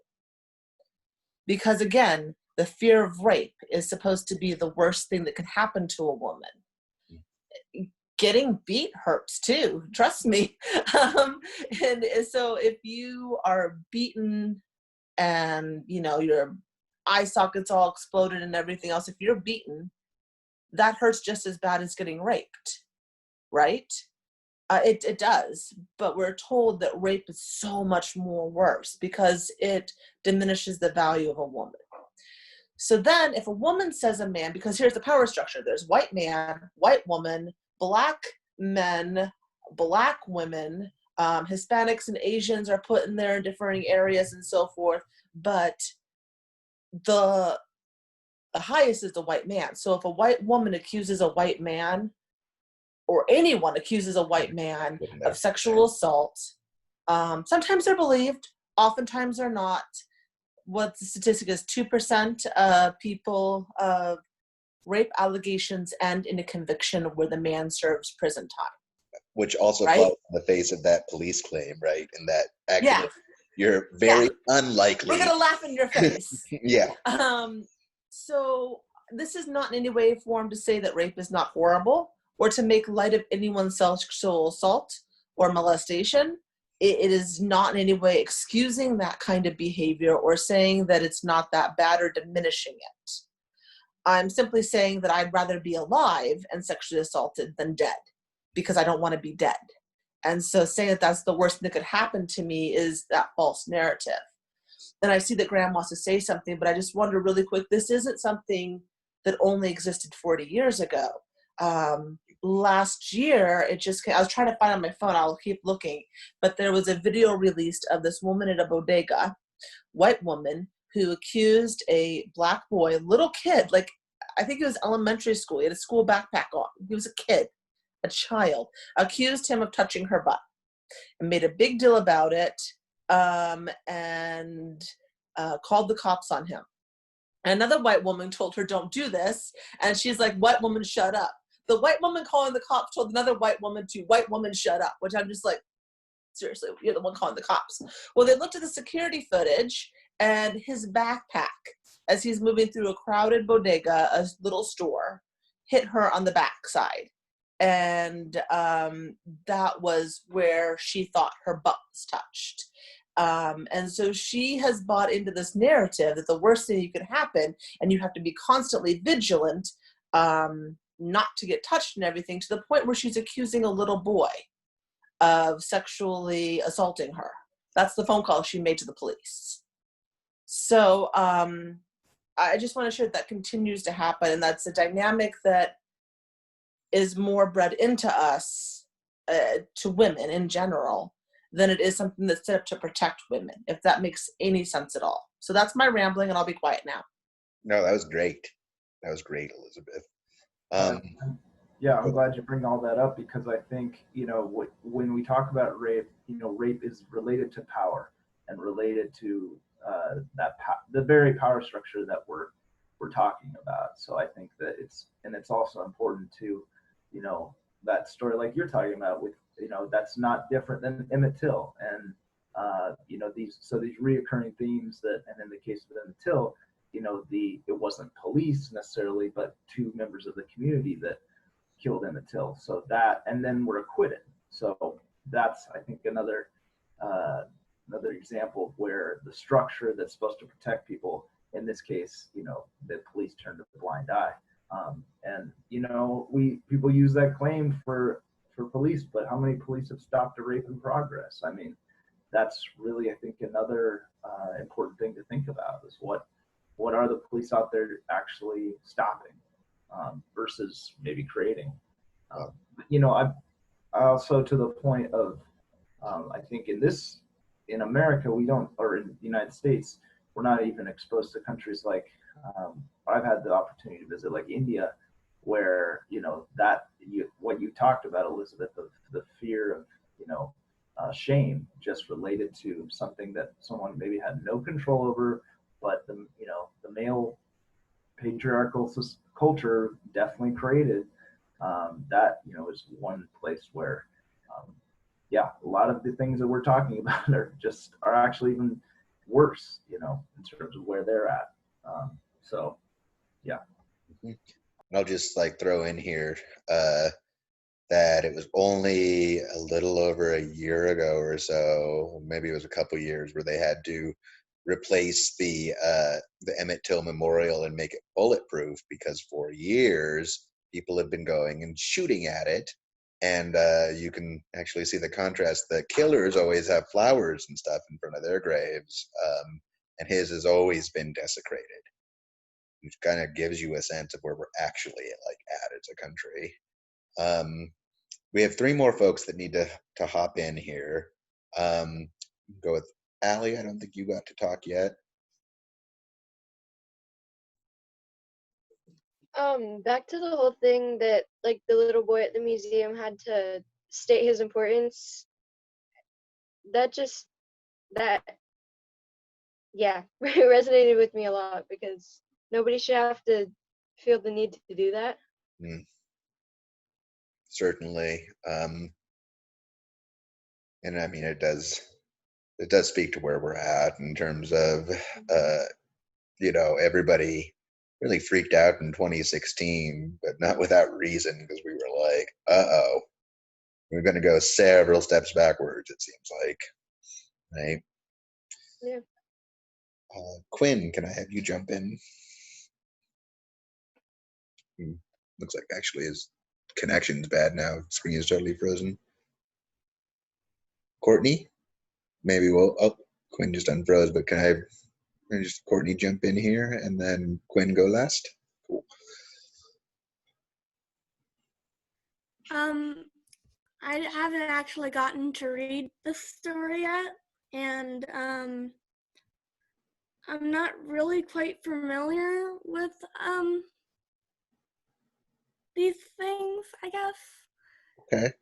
Because again, the fear of rape is supposed to be the worst thing that can happen to a woman. Getting beat hurts too, trust me. And so if you are beaten and your eye sockets all exploded and everything else, if you're beaten, that hurts just as bad as getting raped, right? It does, but we're told that rape is so much more worse because it diminishes the value of a woman. So then if a woman says a man, because here's the power structure, there's white man, white woman, black men, black women, Hispanics and Asians are put in there in differing areas and so forth, but the highest is the white man. So if a white woman accuses a white man, or anyone accuses a white man of sexual assault, sometimes they're believed, oftentimes they're not. What the statistic is, 2% of people of rape allegations end in a conviction where the man serves prison time. Which also right? flies in the face of that police claim, right? And that actually, you're very unlikely. We're gonna laugh in your face. Yeah. So this is not in any way form to say that rape is not horrible or to make light of anyone's sexual assault or molestation. It is not in any way excusing that kind of behavior or saying that it's not that bad or diminishing it. I'm simply saying that I'd rather be alive and sexually assaulted than dead because I don't want to be dead. And so saying that that's the worst thing that could happen to me is that false narrative. And I see that Graham wants to say something, but I just wonder really quick, this isn't something that only existed 40 years ago. Last year, it just came, I was trying to find it on my phone, I'll keep looking, but there was a video released of this woman at a bodega, white woman, who accused a black boy, little kid, like I think it was elementary school, he had a school backpack on, he was a kid, a child, accused him of touching her butt and made a big deal about it, and called the cops on him. Another white woman told her, don't do this, and she's like, white woman, shut up. The white woman calling the cops told another white woman to, white woman, shut up, which I'm just like, seriously, you're the one calling the cops. Well, they looked at the security footage and his backpack, as he's moving through a crowded bodega, a little store, hit her on the backside. And that was where she thought her butt was touched. And so she has bought into this narrative that the worst thing you could happen, and you have to be constantly vigilant, not to get touched and everything, to the point where she's accusing a little boy of sexually assaulting her. That's the phone call she made to the police. So I just want to share that continues to happen, and that's a dynamic that is more bred into us, to women in general, than it is something that's set up to protect women, if that makes any sense at all. So that's my rambling, and I'll be quiet now. No, that was great. That was great, Elizabeth. Yeah, I'm glad you bring all that up, because I think, when we talk about rape, rape is related to power and related to the very power structure that we're talking about. So I think that it's also important to, that story like you're talking about with, that's not different than Emmett Till, and these reoccurring themes that, and in the case of Emmett Till, it wasn't police necessarily, but two members of the community that killed Emmett Till. So that, and then were acquitted. So that's, I think, another example of where the structure that's supposed to protect people, in this case, the police turned a blind eye. And people use that claim for police, but how many police have stopped a rape in progress? I mean, that's really, I think, another important thing to think about is what are the police out there actually stopping versus maybe creating. I also, to the point of, I think in America, we don't, or in the United States, we're not even exposed to countries like, I've had the opportunity to visit like India, where, what you talked about, Elizabeth, of the fear of, shame just related to something that someone maybe had no control over, but the male patriarchal culture definitely created, that, is one place where, a lot of the things that we're talking about are actually even worse, in terms of where they're at. So, yeah. And I'll just throw in here that it was only a little over a year ago or so, maybe it was a couple years, where they had to replace the Emmett Till Memorial and make it bulletproof, because for years people have been going and shooting at it. And you can actually see the contrast. The killers always have flowers and stuff in front of their graves, and his has always been desecrated, which kind of gives you a sense of where we're actually at as a country. We have three more folks that need to hop in here. Go with Allie. I don't think you got to talk yet. Back to the whole thing that the little boy at the museum had to state his importance. That resonated with me a lot, because nobody should have to feel the need to do that. Certainly. And I mean, it does speak to where we're at in terms of everybody really freaked out in 2016, but not without reason, because we were like, uh-oh, we're going to go several steps backwards, it seems like, right? Yeah. Quinn, can I have you jump in? Looks like actually his connection's bad now. Screen is totally frozen. Courtney, maybe Quinn just unfroze, but can I just Courtney jump in here and then Quinn go last? Cool. I haven't actually gotten to read the story yet, and I'm not really quite familiar with these things, I guess. Okay.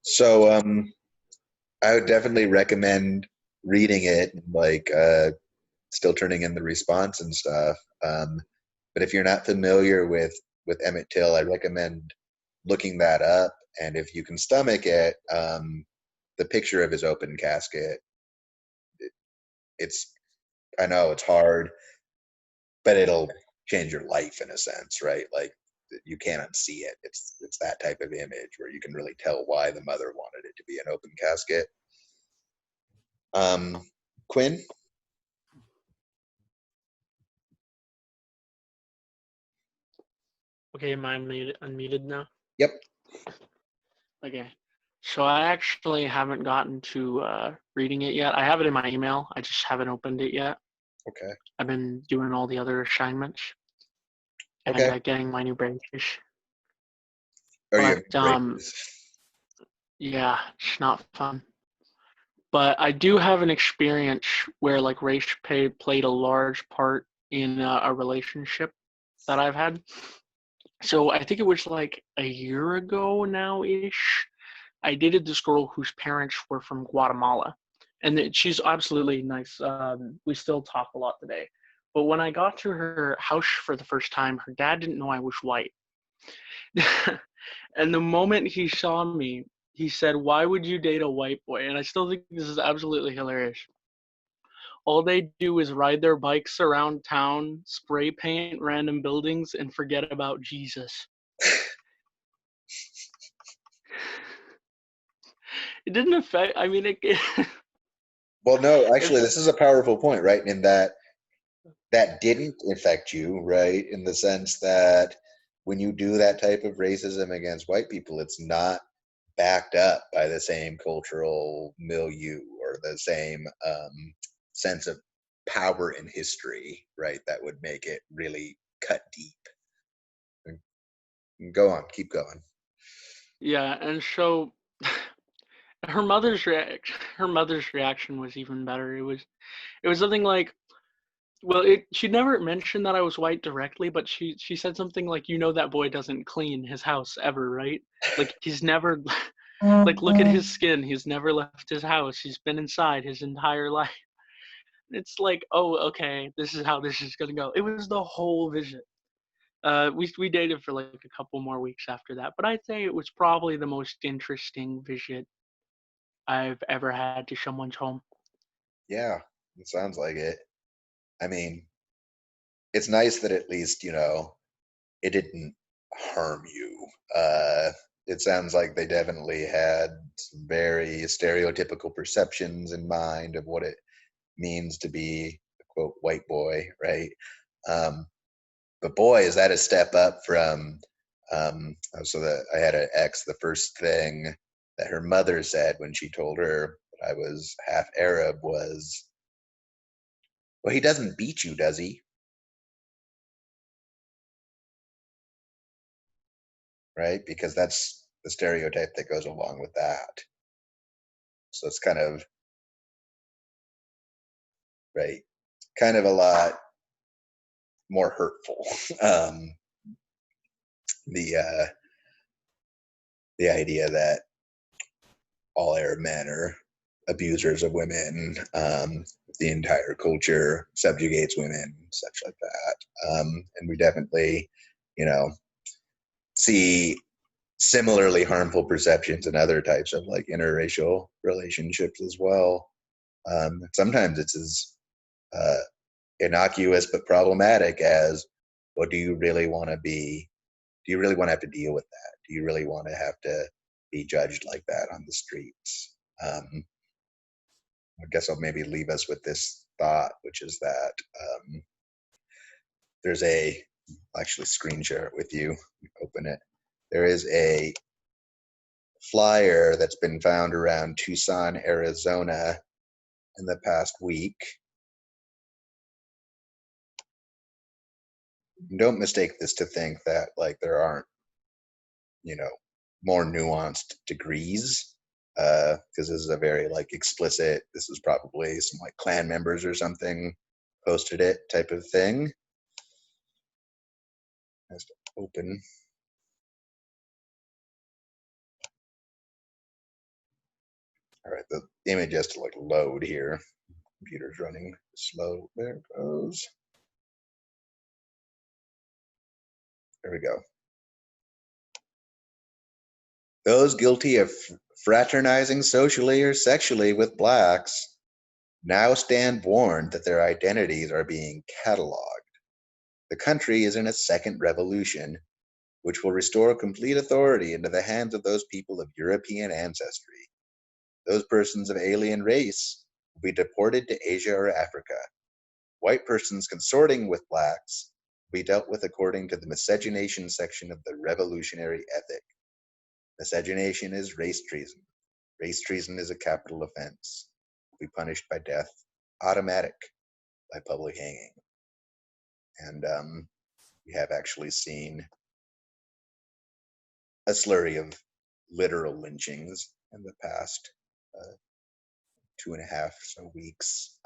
So I would definitely recommend reading it, still turning in the response and stuff. But if you're not familiar with Emmett Till, I recommend looking that up. And if you can stomach it, the picture of his open casket, I know it's hard, but it'll change your life in a sense, right? You can't unsee it. It's that type of image where you can really tell why the mother wanted it to be an open casket. Quinn? Okay, am I unmuted now? Yep. Okay. So I actually haven't gotten to reading it yet. I have it in my email. I just haven't opened it yet. Okay. I've been doing all the other assignments and Okay. getting my new braces. Are you But yeah, it's not fun. But I do have an experience where like race played a large part in a relationship that I've had. So I think it was like a year ago now-ish. I dated this girl whose parents were from Guatemala, and she's absolutely nice. We still talk a lot today. But when I got to her house for the first time, her dad didn't know I was white. And the moment he saw me, he said, "Why would you date a white boy?" And I still think this is absolutely hilarious. All they do is ride their bikes around town, spray paint random buildings, and forget about Jesus. It didn't affect, I mean, Well, no, it's, actually, this is a powerful point, right? In that didn't affect you, right? In the sense that when you do that type of racism against white people, it's not backed up by the same cultural milieu or the same sense of power in history, right? That would make it really cut deep. Go on, keep going. yeah, and so her mother's reaction was even better. It was something like, well, she never mentioned that I was white directly, but she said something like, that boy doesn't clean his house ever, right? Like he's never like look at his skin. He's never left his house. He's been inside his entire life. It's like, oh, okay, this is how this is gonna go. It was the whole vision. We dated for like a couple more weeks after that, but I'd say it was probably the most interesting visit I've ever had to someone's home. Yeah, it sounds like it. I mean, it's nice that at least, it didn't harm you. It sounds like they definitely had some very stereotypical perceptions in mind of what it means to be a quote white boy, right? Um, but boy, is that a step up from. So that I had an ex. The first thing that her mother said when she told her that I was half Arab was, "Well, he doesn't beat you, does he?" Right? Because that's the stereotype that goes along with that. So it's kind of right, kind of a lot more hurtful. Um, the the idea that all Arab men are abusers of women, the entire culture subjugates women, such like that. And we definitely, you know, see similarly harmful perceptions in other types of like interracial relationships as well. Sometimes it's as innocuous but problematic as, well, do you really want to be, do you really want to have to deal with that? Do you really want to have to be judged like that on the streets? I guess I'll maybe leave us with this thought, which is that there's I'll actually screen share it with you, open it. There is a flyer that's been found around Tucson, Arizona in the past week. Don't mistake this to think that like there aren't, more nuanced degrees, because this is a very like explicit, this is probably some like Klan members or something posted it type of thing. Has to open. All right, the image has to like load here. Computer's running slow. There it goes. There we go. Those guilty of fraternizing socially or sexually with blacks now stand warned that their identities are being cataloged. The country is in a second revolution, which will restore complete authority into the hands of those people of European ancestry. Those persons of alien race will be deported to Asia or Africa. White persons consorting with blacks will be dealt with according to the miscegenation section of the revolutionary ethic. Miscegenation is race treason. Race treason is a capital offense. Be punished by death, automatic by public hanging. And we have actually seen a slurry of literal lynchings in the past 2.5 or so weeks,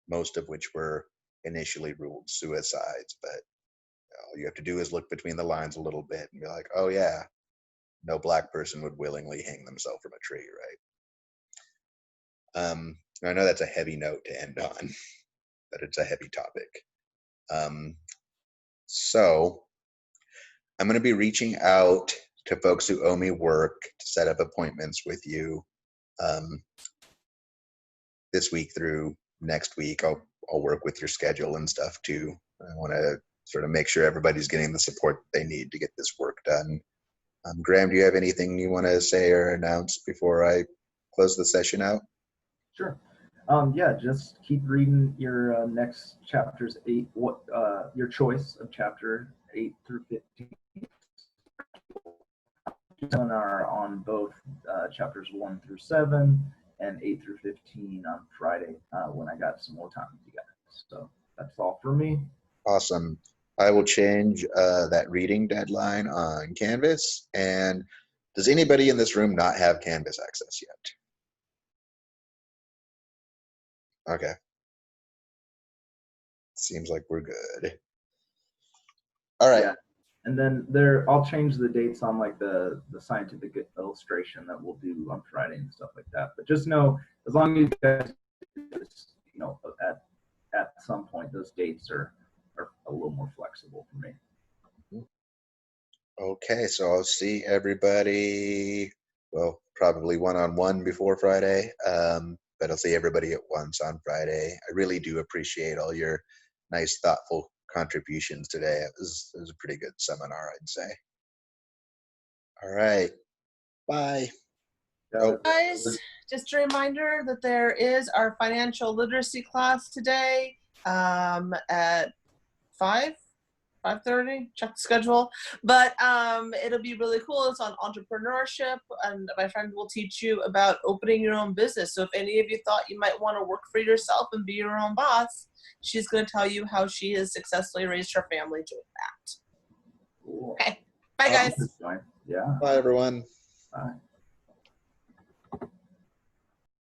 most of which were initially ruled suicides. But all you have to do is look between the lines a little bit and be like, oh yeah, no black person would willingly hang themselves from a tree, right? I know that's a heavy note to end on, but it's a heavy topic. So I'm going to be reaching out to folks who owe me work to set up appointments with you this week through next week. I'll work with your schedule and stuff too. I want to sort of make sure everybody's getting the support they need to get this work done. Graham, do you have anything you want to say or announce before I close the session out? Sure. Yeah, just keep reading your next chapters 8. Your choice of chapter 8 through 15. Are on both chapters 1 through 7 and 8 through 15 on Friday when I got some more time with you guys. So that's all for me. Awesome. I will change that reading deadline on Canvas. And does anybody in this room not have Canvas access yet? Okay. Seems like we're good. All right. Yeah. And then I'll change the dates on like the scientific illustration that we'll do on Friday and stuff like that. But just know, as long as you guys, at some point, those dates are a little more flexible for me. Okay, so I'll see everybody, well, probably one-on-one before Friday, but I'll see everybody at once on Friday. I really do appreciate all your nice, thoughtful contributions today. It was a pretty good seminar, I'd say. All right, bye. Guys, just a reminder that there is our financial literacy class today at 5:30. Check the schedule. But it'll be really cool. It's on entrepreneurship, and my friend will teach you about opening your own business. So if any of you thought you might want to work for yourself and be your own boss, she's going to tell you how she has successfully raised her family doing that. Cool. Okay. Bye, guys. Yeah. Bye, everyone. Bye.